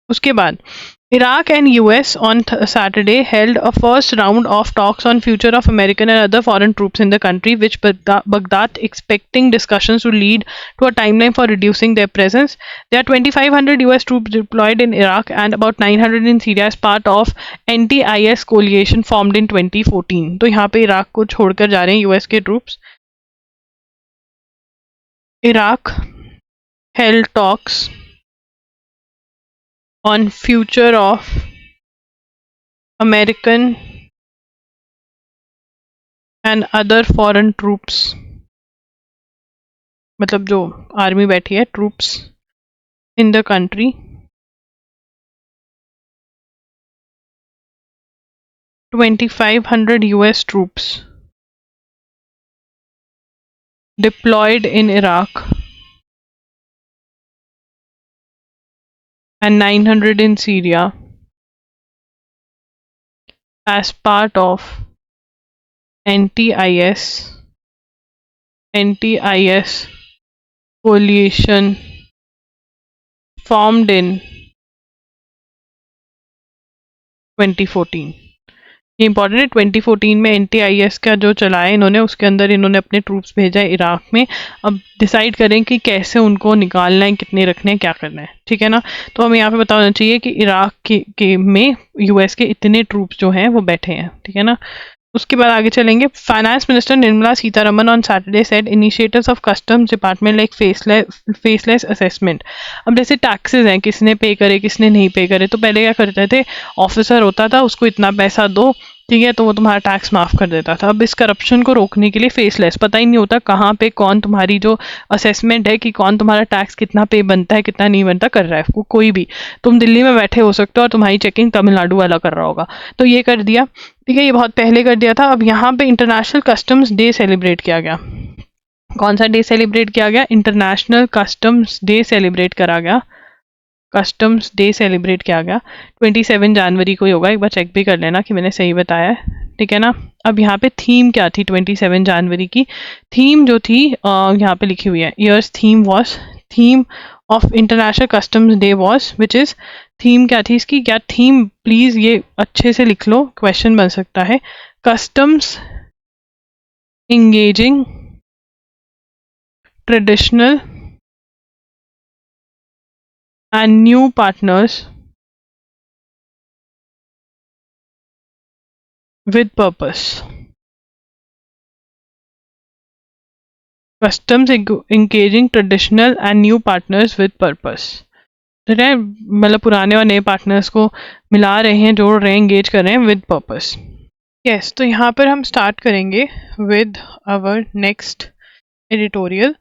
उसके बाद Iraq and US on Saturday held a first round of talks on future of American and other foreign troops in the country, which Baghdad expecting discussions to lead to a timeline for reducing their presence. There are 2,500 US troops deployed in Iraq and about 900 in Syria as part of anti-IS coalition formed in 2014. तो यहाँ पे Iraq को छोड़कर जा रहे हैं US के troops. Iraq held talks on future of American and other foreign troops, मतलब जो आर्मी बैठी है, troops in the country. 2,500 US troops deployed in Iraq and 900 in Syria as part of anti-IS coalition formed in 2014. ये important है, 2014 में NTIS का जो चला है इन्होंने, उसके अंदर इन्होंने अपने ट्रूप्स भेजा है इराक में। अब डिसाइड करें कि कैसे उनको निकालना है, कितने रखने हैं, क्या करना है। ठीक है ना। तो हमें यहाँ पे बताना चाहिए कि इराक के में यूएस के इतने ट्रूप्स जो हैं वो बैठे हैं। ठीक है ना। उसके बाद आगे चलेंगे। Finance minister Nirmala Sitharaman on Saturday said initiatives of customs department like faceless assessment. अब जैसे टैक्सेस हैं, किसने पे करे किसने नहीं पे करे, तो पहले क्या करते थे, ऑफिसर होता था, उसको इतना पैसा दो, ठीक है, तो वो तुम्हारा टैक्स माफ कर देता था। अब इस करप्शन को रोकने के लिए फेसलेस, पता ही नहीं होता कहाँ पे कौन तुम्हारी जो असेसमेंट है कि कौन तुम्हारा टैक्स कितना पे बनता है कितना नहीं बनता कर रहा है, कोई भी। तुम दिल्ली में बैठे हो सकते हो और तुम्हारी चेकिंग तमिलनाडु वाला कर रहा होगा, तो ये कर दिया। ठीक है, ये बहुत पहले कर दिया था। अब यहाँ पे इंटरनेशनल कस्टम्स डे सेलिब्रेट किया गया। कौन सा डे सेलिब्रेट किया गया? इंटरनेशनल कस्टम्स डे सेलिब्रेट करा गया। कस्टम्स डे सेलिब्रेट किया गया 27 जनवरी को ही होगा, एक बार चेक भी कर लेना कि मैंने सही बताया है। ठीक है ना। अब यहाँ पे थीम क्या थी 27 जनवरी की? थीम जो थी यहाँ पे लिखी हुई है, years theme was, theme of international customs day was, which is, theme क्या थी इसकी? क्या थीम, प्लीज ये अच्छे से लिख लो, क्वेश्चन बन सकता है। Customs engaging traditional and new partners with purpose. Customs engaging traditional and new partners with purpose. ठीक है, मतलब पुराने और नए पार्टनर्स को मिला रहे हैं, जोड़ रहे हैं, एंगेज कर रहे हैं विद पर्पस। यस, तो यहाँ पर हम स्टार्ट करेंगे with our next editorial,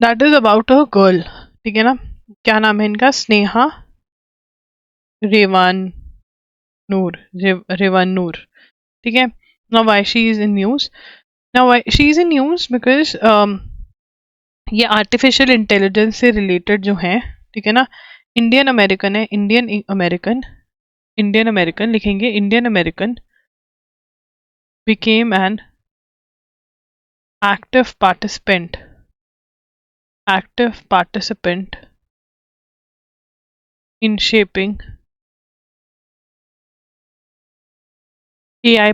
that is about a girl. ठीक है ना। क्या नाम है इनका? स्नेहा रेवानूर, रेवानूर। ठीक है। Now why she is in news? Now why she is in news? Because ये आर्टिफिशियल इंटेलिजेंस से रिलेटेड जो हैं, ठीक है ना, इंडियन अमेरिकन है, इंडियन अमेरिकन लिखेंगे, Indian American became an active participant in shaping AI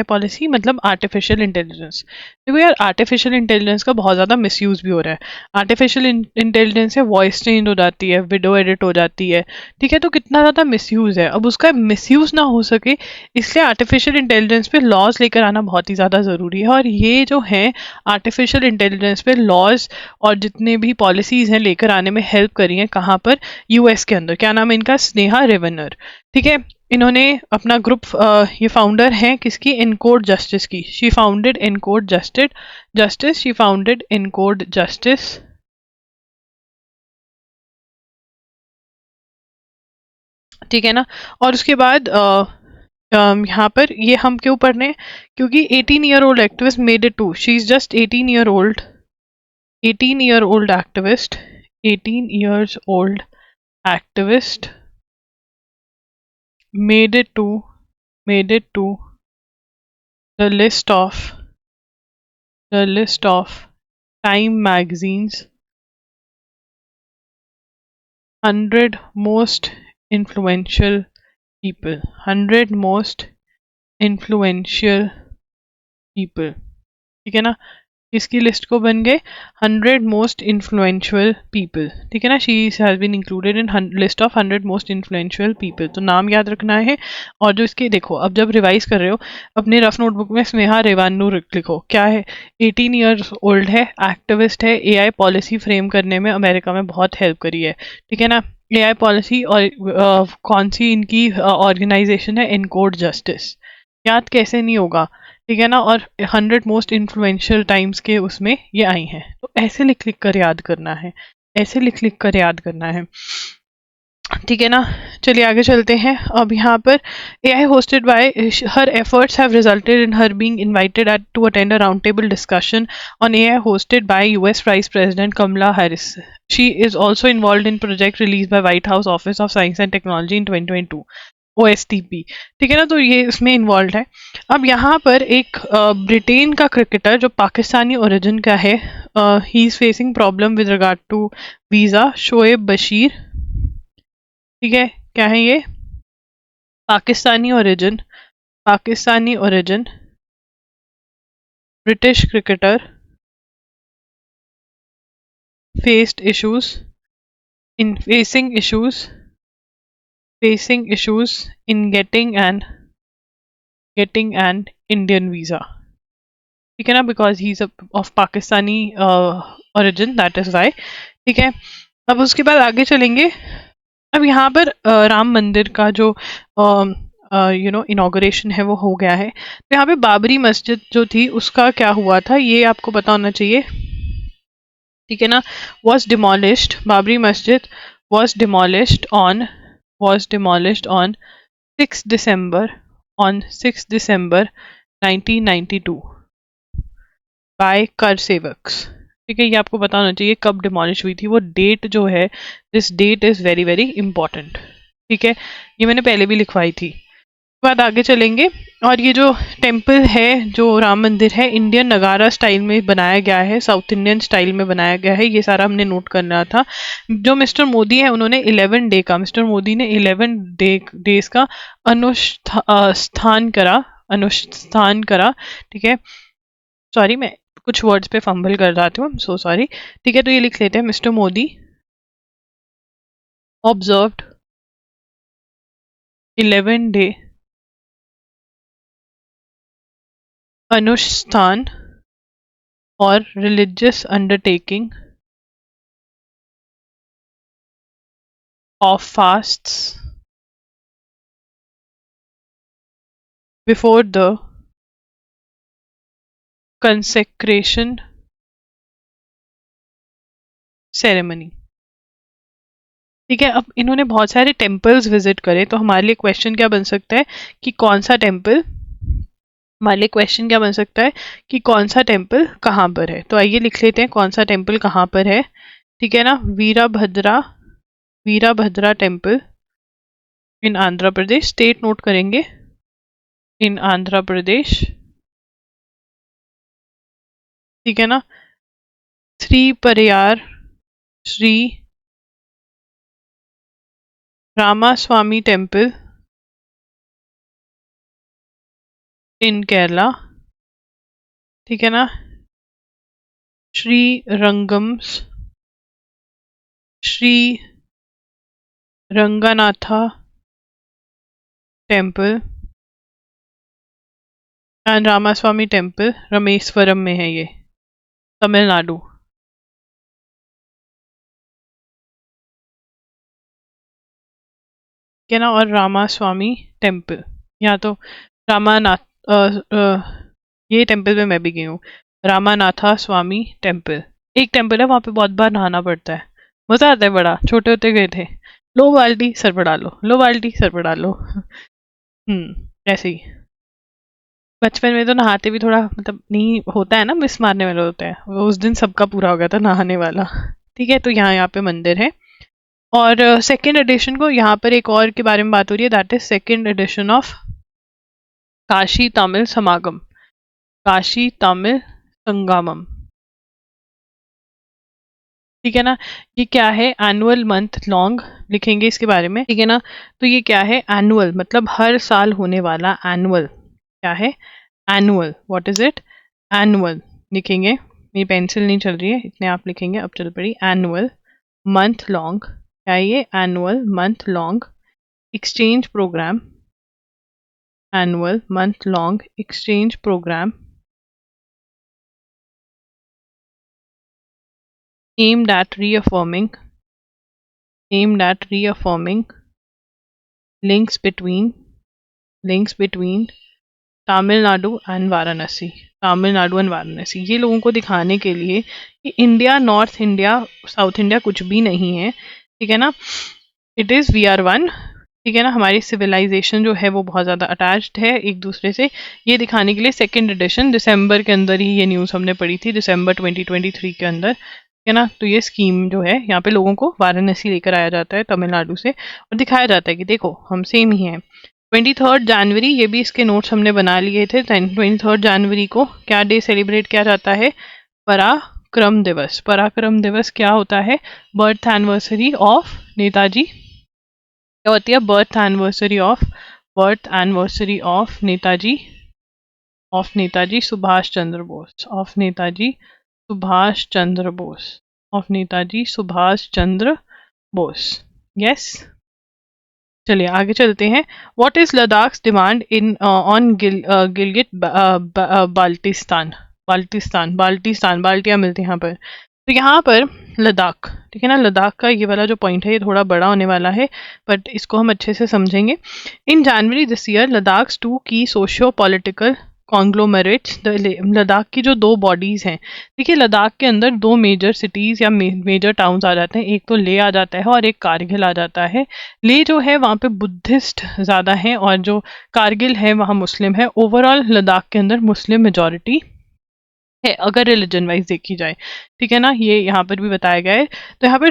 policy मतलब आर्टिफिशियल इंटेलिजेंस। देखो यार, आर्टिफिशियल इंटेलिजेंस का बहुत ज़्यादा मिसयूज़ भी हो रहा है। आर्टिफिशियल इंटेलिजेंस से वॉइस चेंज हो जाती है, वीडियो एडिट हो जाती है, ठीक है, तो कितना ज़्यादा मिसयूज़ है। अब उसका मिसयूज़ ना हो सके इसलिए आर्टिफिशियल इंटेलिजेंस पे लॉज लेकर आना बहुत ही ज़्यादा ज़रूरी है। और ये जो है आर्टिफिशियल इंटेलिजेंस पे लॉज और जितने भी पॉलिसीज़ हैं लेकर आने में हेल्प करी हैं, कहाँ पर, यूएस के अंदर। क्या नाम है इनका, स्नेहा रेवनर, ठीक है। इन्होंने अपना ग्रुप, ये फाउंडर हैं किसकी, इनकोड जस्टिस की। She founded encode justice, she founded encode justice, ठीक है ना। और उसके बाद यहाँ पर ये हम क्यों पढ़ रहे हैं, क्योंकि 18-year-old activist made it to, she is just 18-year-old activist, 18 years old activist made it to the list of Time magazine's 100 most influential people, 100 most influential people, ठीक है ना। इसकी लिस्ट को बन गए 100 मोस्ट इन्फ्लुएंशियल पीपल, ठीक है ना। She has been included in list of 100 most influential people, तो नाम याद रखना है। और जो इसके देखो, अब जब रिवाइज कर रहे हो अपने रफ नोटबुक में स्नेहा रेवानू लिखो, क्या है, 18 ईयर्स ओल्ड है, एक्टिविस्ट है, एआई पॉलिसी फ्रेम करने में अमेरिका में बहुत हेल्प करी है, ठीक है ना। एआई पॉलिसी और कौन सी इनकी ऑर्गेनाइजेशन है, इनकोड जस्टिस, याद कैसे नहीं होगा, ठीक है ना। और 100 मोस्ट इन्फ्लुएंशियल टाइम्स के उसमें ये आई हैं, तो ऐसे लिख लिख कर याद करना है, ऐसे लिख लिख कर याद करना है, ठीक है ना। चलिए आगे चलते हैं। अब यहाँ पर AI hosted by her efforts have resulted in her being invited to attend a roundtable discussion on AI hosted by US Vice President Kamala Harris. She is also involved in project released by White House Office of Science and Technology in 2022, OSTP, ठीक है ना, तो ये इसमें involve है। अब यहाँ पर एक ब्रिटेन का क्रिकेटर जो पाकिस्तानी ओरिजिन का है, he is facing problem with regard to visa, Shoaib Bashir, ठीक है, क्या है ये, Pakistani origin British cricketer, faced issues in facing issues in getting an Indian visa, ठीक है ना, because he is of Pakistani origin, that is why, ठीक है। अब उसके बाद आगे चलेंगे। अब यहाँ पर राम मंदिर का जो इनॉग्रेशन है वो हो गया है, तो यहाँ पे बाबरी मस्जिद जो थी उसका क्या हुआ था ये आपको पता होना चाहिए, ठीक है ना। Was demolished, Babri Masjid was demolished on 6 December 1992 by kar sevaks, ठीक है। ये आपको पता होना चाहिए कब डिमोलिश हुई थी, वो डेट जो है, this date is very very important, ठीक है। ये मैंने पहले भी लिखवाई थी। बाद आगे चलेंगे। और ये जो टेम्पल है, जो राम मंदिर है, इंडियन नगारा स्टाइल में बनाया गया है, साउथ इंडियन स्टाइल में बनाया गया है, ये सारा हमने नोट करना था। जो मिस्टर मोदी है उन्होंने 11 डे का, मिस्टर मोदी ने 11 डेज का अनुष्ठान करा, ठीक है। सॉरी, मैं कुछ वर्ड्स पे फंबल कर जाती हूँ, सो सॉरी, ठीक है। तो ये लिख लेते हैं, मिस्टर मोदी ऑब्जर्व्ड 11 डे अनुष्ठान or religious undertaking of fasts before the consecration ceremony, ठीक है। अब इन्होंने बहुत सारे टेम्पल्स विजिट करे, तो हमारे लिए क्वेश्चन क्या बन सकता है कि कौन सा टेम्पल हमारे लिए क्वेश्चन क्या बन सकता है कि कौन सा टेम्पल कहाँ पर है। तो आइए लिख लेते हैं कौन सा टेम्पल कहाँ पर है। ठीक है ना, Veerabhadra temple in Andhra Pradesh. State note करेंगे, इन आंध्र प्रदेश। ठीक है ना, श्री परयार श्री रामास्वामी टेम्पल इन केरला। ठीक है ना, Srirangam's Shri Ranganatha temple and Ramaswamy temple Rameswaram में है, ये तमिलनाडु। ठीक है ना, और रामास्वामी टेम्पल, या तो रामानाथ ये टेम्पल में मैं भी गई हूँ, रामानाथा स्वामी टेम्पल। एक टेम्पल है वहां पे बहुत बार नहाना पड़ता है, मजा आता है बड़ा। छोटे होते गए थे, लो बाल्टी सर पर डालो, लो बाल्टी सर पर डालो। ऐसे ही बचपन में तो नहाते भी थोड़ा मतलब नहीं होता है ना, मिस मारने वाला होता है, वो उस दिन सबका पूरा हो गया था नहाने वाला। ठीक है, तो यहाँ पे मंदिर है। और सेकेंड एडिशन को यहाँ पर एक और के बारे में बात हो रही है, that is second edition of Kashi Tamil समागम, काशी तमिल संगमम। ठीक है ना, ये क्या है, एनुअल मंथ लॉन्ग लिखेंगे इसके बारे में। ठीक है ना, तो ये क्या है, एनुअल मतलब हर साल होने वाला, एनुअल क्या है, annual, what is it, annual लिखेंगे। मेरी पेंसिल नहीं चल रही है, इतने आप लिखेंगे, अब चल पड़ी। एनुअल मंथ लॉन्ग, क्या है ये, annual month long exchange programme, annual month long exchange programme aimed at reaffirming aimed at reaffirming links between Tamil Nadu and Varanasi, Tamil Nadu and Varanasi, ये लोगों को दिखाने के लिए कि India, north India, south India कुछ भी नहीं है। ठीक है ना, it is we are one. ठीक है ना, हमारी सिविलाइजेशन जो है वो बहुत ज़्यादा अटैच्ड है एक दूसरे से, ये दिखाने के लिए सेकेंड एडिशन दिसंबर के अंदर ही ये न्यूज़ हमने पढ़ी थी, दिसंबर 2023 के अंदर। है ना, तो ये स्कीम जो है यहाँ पे लोगों को वाराणसी लेकर आया जाता है तमिलनाडु से, और दिखाया जाता है कि देखो हम सेम ही हैं। 23 जनवरी, ये भी इसके नोट्स हमने बना लिए थे। 23 जनवरी को क्या डे सेलिब्रेट किया जाता है, पराक्रम दिवस। पराक्रम दिवस क्या होता है, बर्थ एनिवर्सरी ऑफ नेताजी, क्या होती है, बर्थ नेताजी सुभाष चंद्र बोस, सुभाष चंद्र बोस। यस, चलिए आगे चलते हैं। What is Ladakh demand in on Gilgit Baltistan, बाल्टियां मिलती हैं यहाँ पर। तो यहाँ पर लद्दाख, ठीक है ना, लद्दाख का ये वाला जो पॉइंट है ये थोड़ा बड़ा होने वाला है, बट इसको हम अच्छे से समझेंगे। In January this year Ladakh two की सोशियो पॉलिटिकल कॉन्ग्लोमरेट्स, लद्दाख की जो दो बॉडीज हैं, देखिए लद्दाख के अंदर दो मेजर सिटीज या मेजर टाउन्स आ जाते हैं, एक तो ले आ जाता है और एक कारगिल आ जाता है। ले जो है वहाँ पे बुद्धिस्ट ज़्यादा हैं और जो कारगिल है वहाँ मुस्लिम है। ओवरऑल लद्दाख के अंदर मुस्लिम मेजॉरिटी है अगर रिलीजन वाइज देखी जाए। ठीक है ना, ये यहाँ पर भी बताया गया है। तो यहाँ पर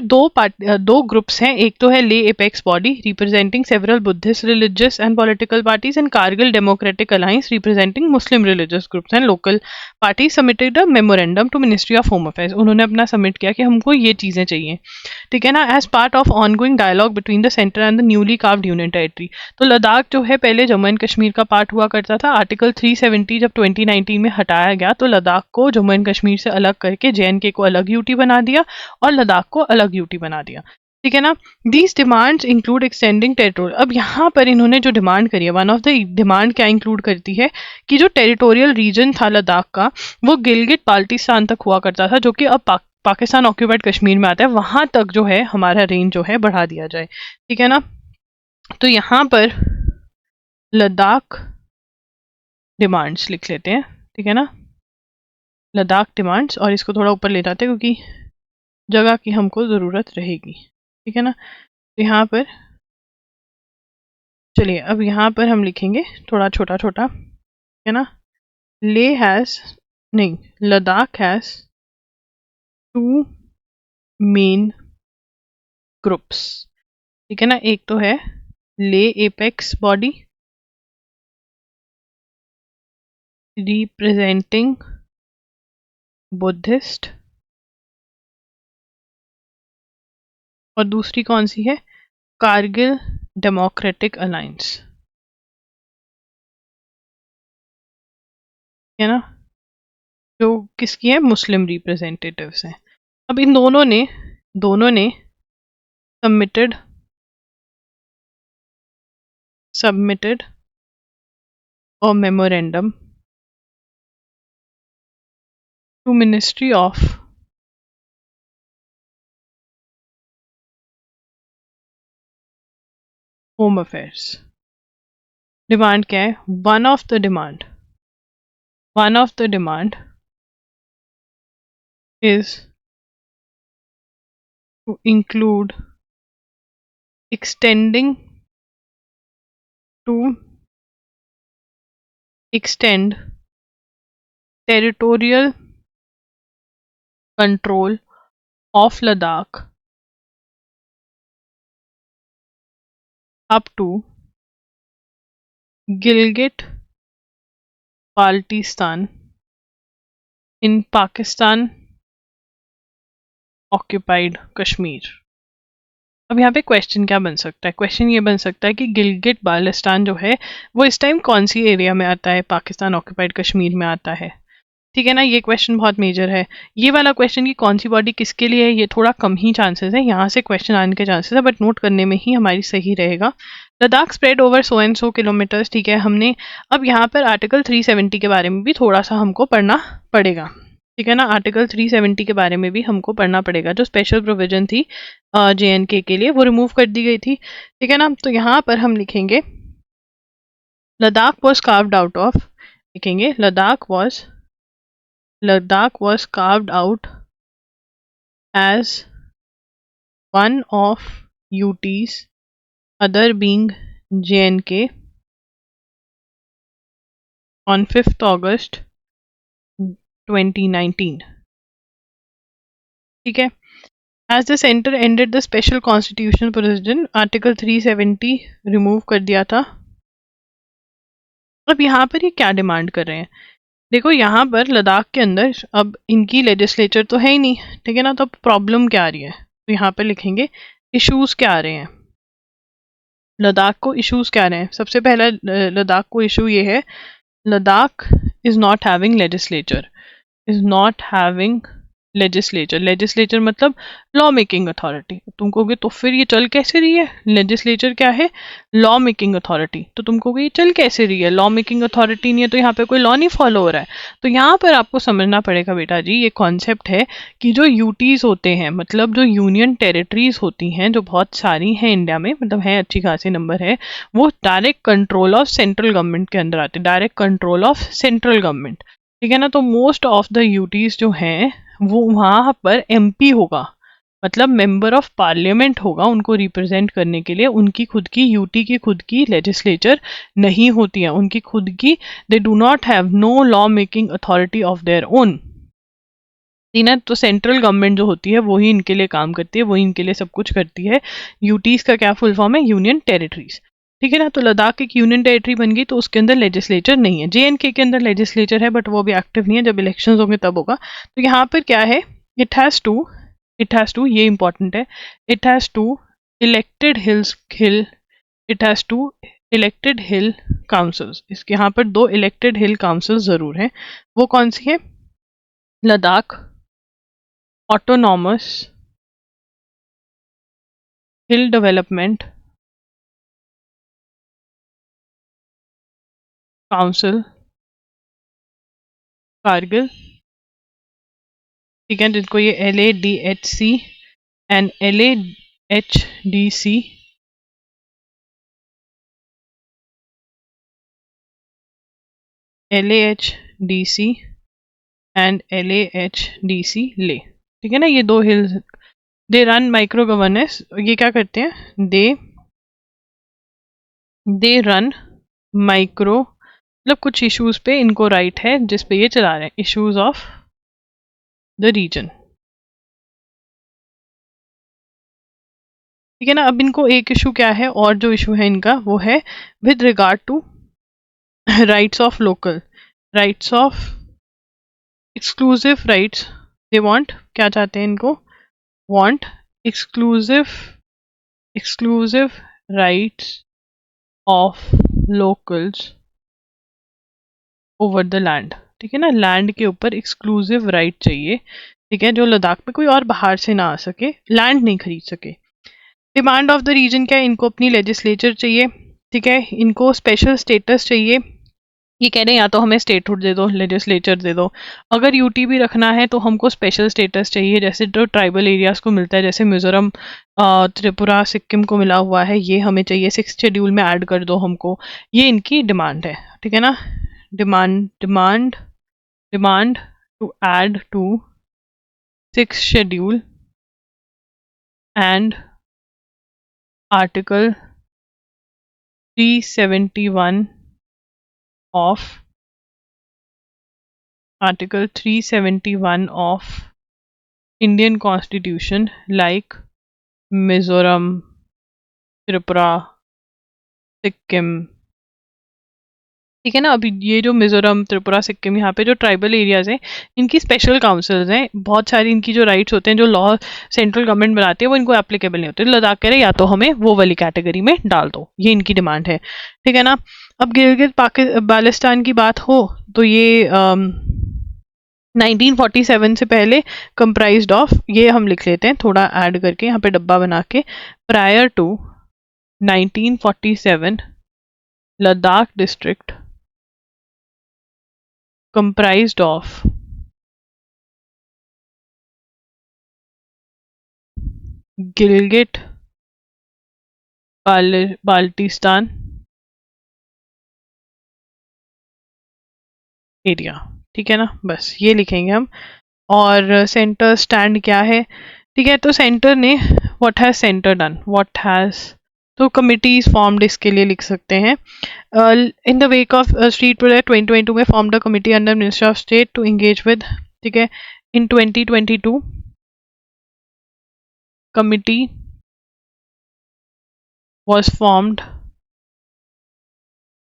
दो ग्रुप्स हैं, एक तो है Leh apex body representing several Buddhist religious and political parties, and Kargil democratic alliance representing Muslim religious groups and local party submitted a memorandum to ministry of home affairs. उन्होंने अपना सबमिट किया कि हमको ये चीज़ें चाहिए। ठीक है ना, as part of ongoing dialogue between the centre and the newly carved union territory. तो लद्दाख जो है पहले जम्मू एंड कश्मीर का पार्ट हुआ करता था। आर्टिकल 370 जब 2019 में हटाया गया तो लद्दाख को जम्मू एंड कश्मीर से अलग करके JNK को अलग यूटी बना दिया और लद्दाख को अलग यूटी बना दिया। ठीक है ना, these demands include extending territorial. अब यहाँ पर इन्होंने जो डिमांड करी है, वन ऑफ द डिमांड क्या इंक्लूड करती है कि जो टेरिटोरियल रीजन था लद्दाख का वो गिलगिट बाल्टिस्तान तक हुआ करता था, जो कि अब पाकिस्तान ऑक्यूपाइड कश्मीर में आता है, वहां तक जो है हमारा रेंज जो है बढ़ा दिया जाए। ठीक है ना, तो यहाँ पर लद्दाख डिमांड्स लिख लेते हैं। ठीक है ना, लद्दाख डिमांड्स, और इसको थोड़ा ऊपर ले जाते हैं क्योंकि जगह की हमको ज़रूरत रहेगी। ठीक है ना, तो यहाँ पर चलिए अब यहाँ पर हम लिखेंगे थोड़ा छोटा छोटा, है ना, लद्दाख हैज 2 मेन ग्रुप्स, ठीक है ना। एक तो है Leh apex body representing Buddhist, और दूसरी कौन सी है, कारगिल डेमोक्रेटिक अलायंस, है ना, जो किसकी है, मुस्लिम रिप्रेजेंटेटिव्स हैं। अब इन दोनों ने submitted a memorandum to ministry of home affairs. Demand क्या है, one of the demand is to include extending to extend territorial control of Ladakh up to Gilgit Baltistan in Pakistan occupied Kashmir। अब यहाँ पे question क्या बन सकता है, question ये बन सकता है कि गिलगिट बाल्टिस्तान जो है वो इस टाइम कौन सी एरिया में आता है, पाकिस्तान ऑक्यूपाइड कश्मीर में आता है, ठीक है ना। ये क्वेश्चन बहुत मेजर है। ये वाला क्वेश्चन की कौन सी बॉडी किसके लिए है, ये थोड़ा कम ही चांसेस है, यहाँ से क्वेश्चन आने के चांसेस है, बट नोट करने में ही हमारी सही रहेगा। Ladakh spread over so and so kilometres, ठीक है। हमने अब यहाँ पर आर्टिकल 370 के बारे में भी थोड़ा सा हमको पढ़ना पड़ेगा, ठीक है ना। आर्टिकल 370 के बारे में भी हमको पढ़ना पड़ेगा, जो स्पेशल प्रोविजन थी JNK के लिए, वो रिमूव कर दी गई थी, ठीक है ना। तो यहाँ पर हम लिखेंगे Ladakh was carved out of, लिखेंगे Ladakh was carved out as one of UT's, other being JNK, on 5th August 2019, ठीक है। As the center ended the special constitutional provision, article 370 remove कर दिया था। अब यहाँ पर ये क्या डिमांड कर रहे हैं, देखो यहाँ पर लद्दाख के अंदर अब इनकी लेजिस्लेचर तो है ही नहीं, ठीक है ना। तो अब प्रॉब्लम क्या आ रही है, तो यहाँ पर लिखेंगे इश्यूज क्या आ रहे हैं, लद्दाख को इश्यूज क्या आ रहे हैं। सबसे पहला लद्दाख को इशू ये है, Ladakh is not having legislature मतलब लॉ मेकिंग अथॉरिटी। तुम कहोगे तो फिर ये चल कैसे रही है, लेजिस्लेचर क्या है, लॉ मेकिंग अथॉरिटी। तो तुम कहोगे ये चल कैसे रही है, लॉ मेकिंग अथॉरिटी नहीं है तो यहाँ पे कोई लॉ नहीं फॉलो हो रहा है। तो यहाँ पर आपको समझना पड़ेगा बेटा जी, ये कॉन्सेप्ट है कि जो यूटीज होते हैं, मतलब जो यूनियन टेरिटरीज होती हैं, जो बहुत सारी हैं इंडिया में, मतलब है अच्छी खासी नंबर है, वो direct control of central government के अंदर आते हैं, direct control of central government, ठीक है ना। तो मोस्ट ऑफ द यूटीज जो हैं वो वहाँ पर MP होगा, मतलब मेंबर ऑफ पार्लियामेंट होगा, उनको रिप्रेजेंट करने के लिए। उनकी खुद की यूटी की खुद की लेजिस्लेचर नहीं होती है, उनकी खुद की, they do not have no law making authority of their own, ना। तो सेंट्रल गवर्नमेंट जो होती है वही इनके लिए काम करती है, वही इनके लिए सब कुछ करती है। यूटीज का क्या फुल फॉर्म है, यूनियन टेरिटरीज, ठीक है ना। तो लद्दाख एक यूनियन टेरिटरी बन गई, तो उसके अंदर लेजिस्लेचर नहीं है। JNK के अंदर लेजिस्लेचर है, बट वो भी एक्टिव नहीं है, जब इलेक्शंस होंगे तब होगा। तो यहाँ पर क्या है, इट हैज़ टू, ये इंपॉर्टेंट है, it has two elected hill councils. इसके यहाँ पर 2 इलेक्टेड हिल काउंसिल जरूर हैं। वो कौन सी है, लद्दाख ऑटोनॉमस हिल डेवलपमेंट काउंसिल कारगिल, ठीक है, जिनको ये LADHC and LAHDC and LAHDC ले, ठीक है ना। ये 2 hills, they run micro governance. ये क्या करते हैं, दे रन माइक्रो मतलब कुछ इश्यूज पे इनको राइट है जिस पे ये चला रहे हैं, इश्यूज ऑफ द रीजन। ठीक है ना। अब इनको एक इशू क्या है, और जो इशू है इनका वो है with regard to rights of local, rights of exclusive rights. They want, क्या चाहते हैं इनको, want exclusive rights of locals over the land. ठीक है ना, लैंड के ऊपर एक्सक्लूसिव राइट चाहिए। ठीक है, जो लद्दाख में कोई और बाहर से ना आ सके, लैंड नहीं खरीद सके। डिमांड ऑफ द रीजन क्या है, इनको अपनी लेजिस्लेचर चाहिए। ठीक है, इनको स्पेशल स्टेटस चाहिए। ये कह रहे हैं या तो हमें स्टेटहुड दे दो, लेजिस्लेचर दे दो। अगर यूटी भी रखना है तो हमको स्पेशल स्टेटस चाहिए, जैसे जो ट्राइबल एरियाज को मिलता है, जैसे मिजोरम, त्रिपुरा, सिक्किम को मिला हुआ है, ये हमें चाहिए। 6th शेड्यूल में ऐड कर दो हमको। ये इनकी डिमांड है। ठीक है ना, demand to add to 6th schedule and article 371 of Article 371 of Indian Constitution, like Mizoram, Tripura, Sikkim. ठीक है ना, अभी ये जो मिजोरम, त्रिपुरा, सिक्किम, यहाँ पे जो ट्राइबल एरियाज हैं, इनकी स्पेशल काउंसिल्स हैं। बहुत सारी इनकी जो राइट्स होते हैं, जो लॉ सेंट्रल गवर्नमेंट बनाती है, वो इनको एप्लीकेबल नहीं होते। लद्दाख कह रहे या तो हमें वो वाली कैटेगरी में डाल दो, ये इनकी डिमांड है। ठीक है ना। अब गिलगित बाल्टिस्तान की बात हो तो ये 1947 से पहले कंप्राइज्ड ऑफ, ये हम लिख लेते हैं थोड़ा ऐड करके यहाँ पे डब्बा बना के, prior to 1947 Ladakh district comprised of Gilgit Baltistan area. ठीक है ना, बस ये लिखेंगे हम। और सेंटर स्टैंड क्या है, ठीक है, तो सेंटर ने what has centre done, what has, तो कमिटीज फॉर्म्ड, इसके लिए लिख सकते हैं। In the wake of street protest 2022 में formed a committee under minister of state to engage with. ठीक है, in 2022 committee was formed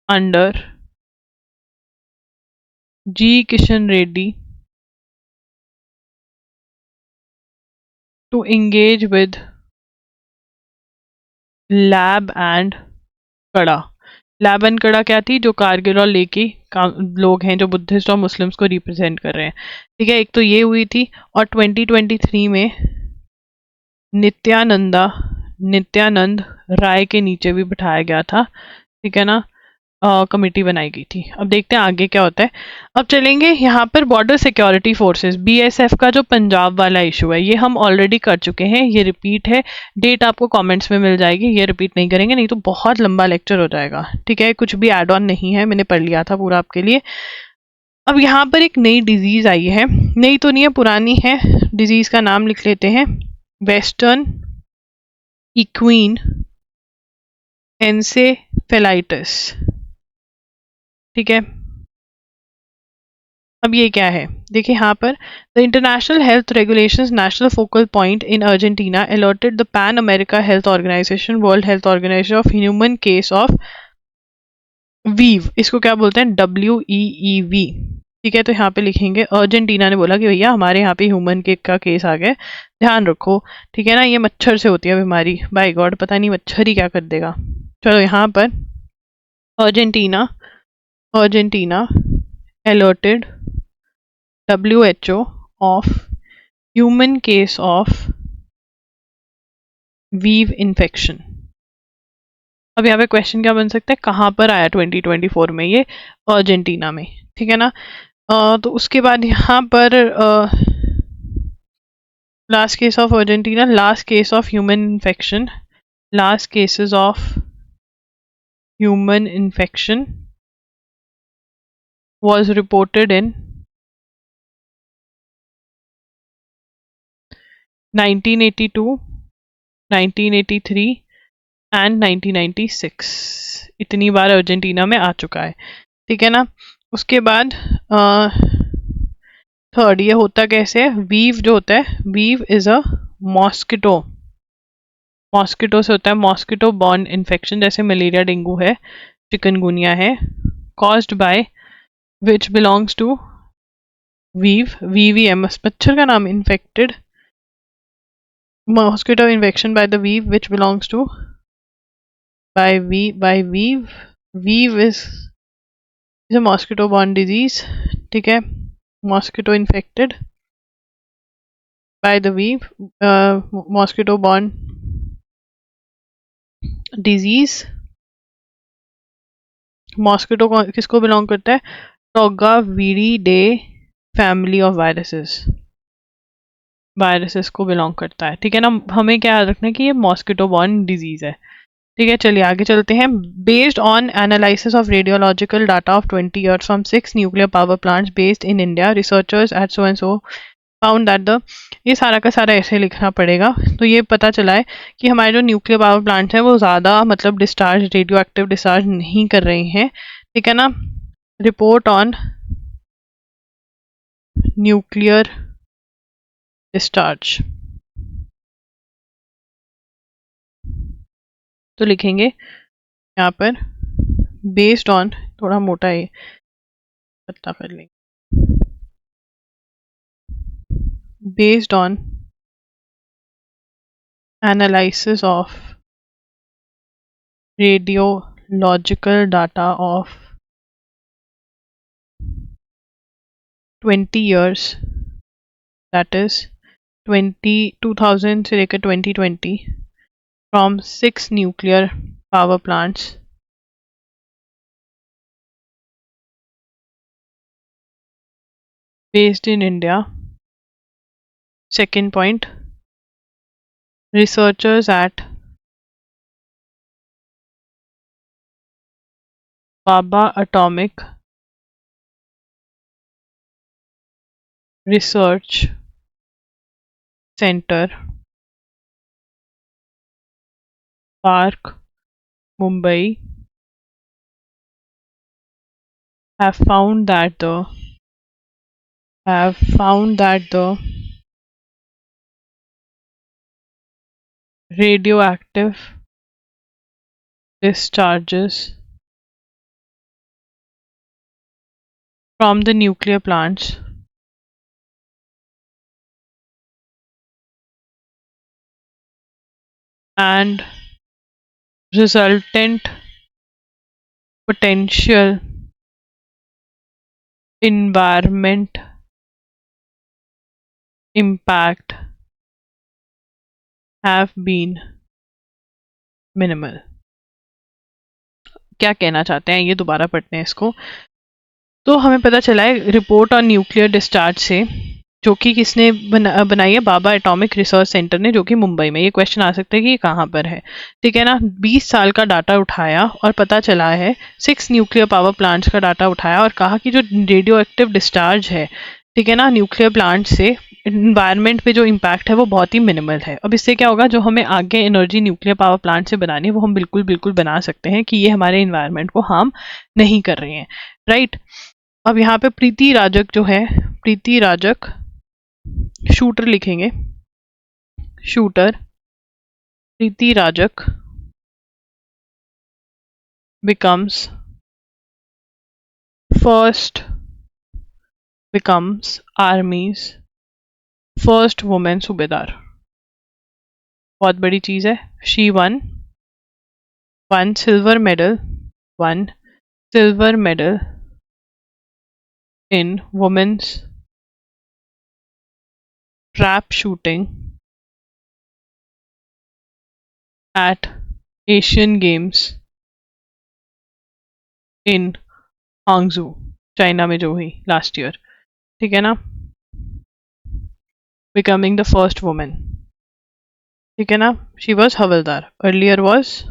under G. Kishan Reddy to engage with LAB and KDA. LAB and KDA क्या थी, जो कारगिल और लेकी लोग हैं जो बुद्धिस्ट और मुस्लिम्स को रिप्रेजेंट कर रहे हैं। ठीक है, एक तो ये हुई थी, और 2023 में नित्यानंद राय के नीचे भी बिठाया गया था। ठीक है ना, कमेटी बनाई गई थी। अब देखते हैं आगे क्या होता है। अब चलेंगे यहाँ पर बॉर्डर सिक्योरिटी फोर्सेस, बीएसएफ का जो पंजाब वाला इशू है, ये हम ऑलरेडी कर चुके हैं, ये रिपीट है। डेट आपको कमेंट्स में मिल जाएगी, ये रिपीट नहीं करेंगे, नहीं तो बहुत लंबा लेक्चर हो जाएगा। ठीक है, कुछ भी एड ऑन नहीं है, मैंने पढ़ लिया था पूरा आपके लिए। अब यहाँ पर एक नई डिजीज आई है, नई तो नहीं है, पुरानी है। डिजीज का नाम लिख लेते हैं, वेस्टर्न इक्वीन एन्सेफेलाइटिस। ठीक है, अब ये क्या है, देखिए यहाँ पर, the international health regulations national focal point in Argentina alerted the Pan American health organization, world health organization of human case of वीव, इसको क्या बोलते हैं, WEEV। ठीक है, तो यहाँ पे लिखेंगे, अर्जेंटीना ने बोला कि भैया हमारे यहाँ पे ह्यूमन केक का केस आ गया, ध्यान रखो। ठीक है ना, ये मच्छर से होती है बीमारी, बाय गॉड पता नहीं मच्छर ही क्या कर देगा। चलो यहाँ पर Argentina alerted WHO of human case of वीव इन्फेक्शन। अब यहाँ पे क्वेश्चन क्या बन सकता है, कहाँ पर आया 2024 में, ये अर्जेंटीना में। ठीक है ना, तो उसके बाद यहाँ पर last case of Argentina, last case of human infection, last cases of human infection was reported in 1982, 1983 and 1996। इतनी बार अर्जेंटीना में आ चुका है। ठीक है ना। उसके बाद थर्ड, ये होता कैसे है, वीव जो होता है, वीव इज अ मॉस्किटो, मॉस्किटो से होता है, मॉस्किटो बॉर्न इन्फेक्शन, जैसे मलेरिया, डेंगू है, चिकनगुनिया है, caused by which belongs to वीव, वीवीएम, मच्छर का नाम, infected mosquito infection by the weave which belongs to by weave is a mosquito borne disease, ठीक है, mosquito infected by the weave, mosquito borne disease, mosquito किसको belong करता है, टोगावीरिडे फैमिली ऑफ वायरसेस, वायरसेस को बिलोंग करता है, ठीक है ना। हमें क्या याद रखना है कि ये मॉस्किटो बॉर्न डिजीज है, ठीक है। चलिए आगे चलते हैं। Based on analysis of radiological data of 20 years from 6 nuclear power plants based in India, researchers at so and so found that the, ये सारा का सारा ऐसे लिखना पड़ेगा। तो ये पता चला है कि हमारे जो न्यूक्लियर पावर प्लांट्स हैं वो ज़्यादा मतलब डिस्चार्ज, रेडियो एक्टिव डिस्चार्ज नहीं कर रहे हैं, ठीक है ना। रिपोर्ट ऑन न्यूक्लियर डिस्चार्ज, तो लिखेंगे यहाँ पर बेस्ड ऑन, थोड़ा मोटा है पता कर लेंगे, based on analysis of radiological data of 20 years, that is 2000 से लेकर 2020 from 6 nuclear power plants based in India. Second point, researchers at Baba Atomic Research Center, Park, Mumbai, have found that the radioactive discharges from the nuclear plants and resultant potential environment impact have been minimal. क्या कहना चाहते हैं ये दोबारा पढ़ते हैं इसको। तो हमें पता चला है रिपोर्ट ऑन न्यूक्लियर डिस्चार्ज से, जो कि किसने बनाई है, बाबा एटॉमिक रिसर्च सेंटर ने, जो कि मुंबई में। ये क्वेश्चन आ सकता है कि ये कहाँ पर है, ठीक है ना। 20 साल का डाटा उठाया और पता चला है, 6 न्यूक्लियर पावर प्लांट्स का डाटा उठाया और कहा कि जो रेडियो एक्टिव डिस्चार्ज है, ठीक है ना, न्यूक्लियर प्लांट से इन्वायरमेंट पे जो इम्पैक्ट है वो बहुत ही मिनिमल है। अब इससे क्या होगा, जो हमें आगे एनर्जी न्यूक्लियर पावर प्लांट से बनानी है वो हम बिल्कुल बिल्कुल बना सकते हैं कि ये हमारे इन्वायरमेंट को हार्म नहीं कर रहे हैं, राइट। अब यहाँ पे प्रीति राजक जो है, प्रीति राजक शूटर लिखेंगे, शूटर प्रीति राजक becomes आर्मीज फर्स्ट वुमेन सूबेदार। बहुत बड़ी चीज है। She one silver medal in women's trap shooting at Asian Games in Hangzhou, China में जो हुई लास्ट ईयर, ठीक है ना। बिकमिंग द फर्स्ट वुमेन, ठीक है ना। She was havildar, earlier was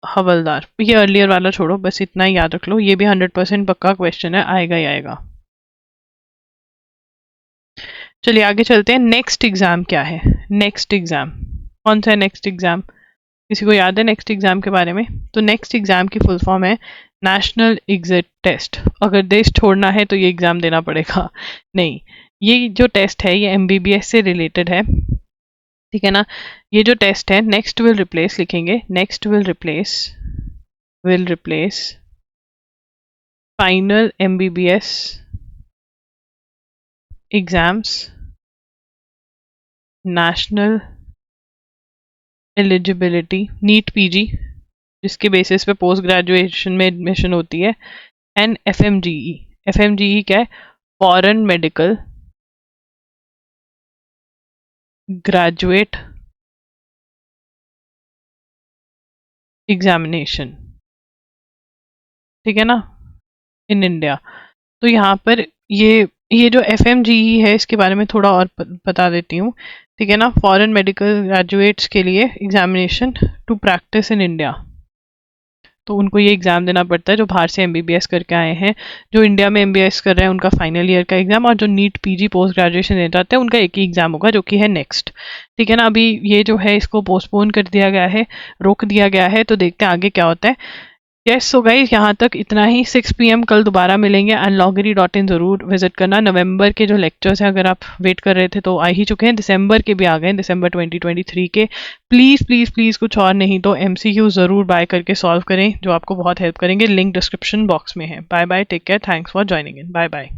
havildar. ये अर्लियर वाला छोड़ो, बस इतना ही याद रख लो, ये भी 100% पक्का क्वेश्चन है, आएगा ही आएगा। चलिए आगे चलते हैं। नेक्स्ट एग्जाम क्या है, नेक्स्ट एग्जाम कौन सा है, नेक्स्ट एग्जाम किसी को याद है नेक्स्ट एग्जाम के बारे में? तो नेक्स्ट एग्जाम की फुल फॉर्म है नेशनल एग्जिट टेस्ट, अगर देश छोड़ना है तो ये एग्ज़ाम देना पड़ेगा। नहीं, ये जो टेस्ट है ये MBBS से रिलेटेड है, ठीक है ना। ये जो टेस्ट है, नेक्स्ट विल रिप्लेस लिखेंगे, NEXT will replace final MBBS exams national eligibility NEET PG, जिसके बेसिस पे पोस्ट ग्रेजुएशन में एडमिशन होती है, एंड FMGE क्या है, फॉरेन मेडिकल ग्रेजुएट एग्जामिनेशन, ठीक है ना, इन इंडिया। तो यहाँ पर ये जो FMGE है इसके बारे में थोड़ा और बता देती हूँ, ठीक है ना। फॉरेन मेडिकल ग्रेजुएट्स के लिए examination to practise in India, तो उनको ये एग्ज़ाम देना पड़ता है जो बाहर से MBBS करके आए हैं। जो इंडिया में MBBS कर रहे हैं उनका फाइनल ईयर का एग्ज़ाम, और जो नीट PG पोस्ट ग्रेजुएशन देना चाहते हैं उनका एक ही एग्ज़ाम होगा जो कि है नेक्स्ट, ठीक है ना। अभी ये जो है इसको पोस्टपोन कर दिया गया है, रोक दिया गया है, तो देखते हैं आगे क्या होता है। यस, सो गाइस यहाँ तक इतना ही। 6 PM कल दोबारा मिलेंगे। unlogery.in ज़रूर विजिट करना। नवंबर के जो लेक्चर्स हैं अगर आप वेट कर रहे थे तो आ ही चुके हैं, दिसंबर के भी आ गए, दिसंबर 2023 के। प्लीज़ प्लीज़ प्लीज़ कुछ और नहीं तो MCQ ज़रूर बाय करके सॉल्व करें, जो आपको बहुत हेल्प करेंगे। लिंक डिस्क्रिप्शन बॉक्स में है। Bye bye, take care, thanks for joining in, bye bye.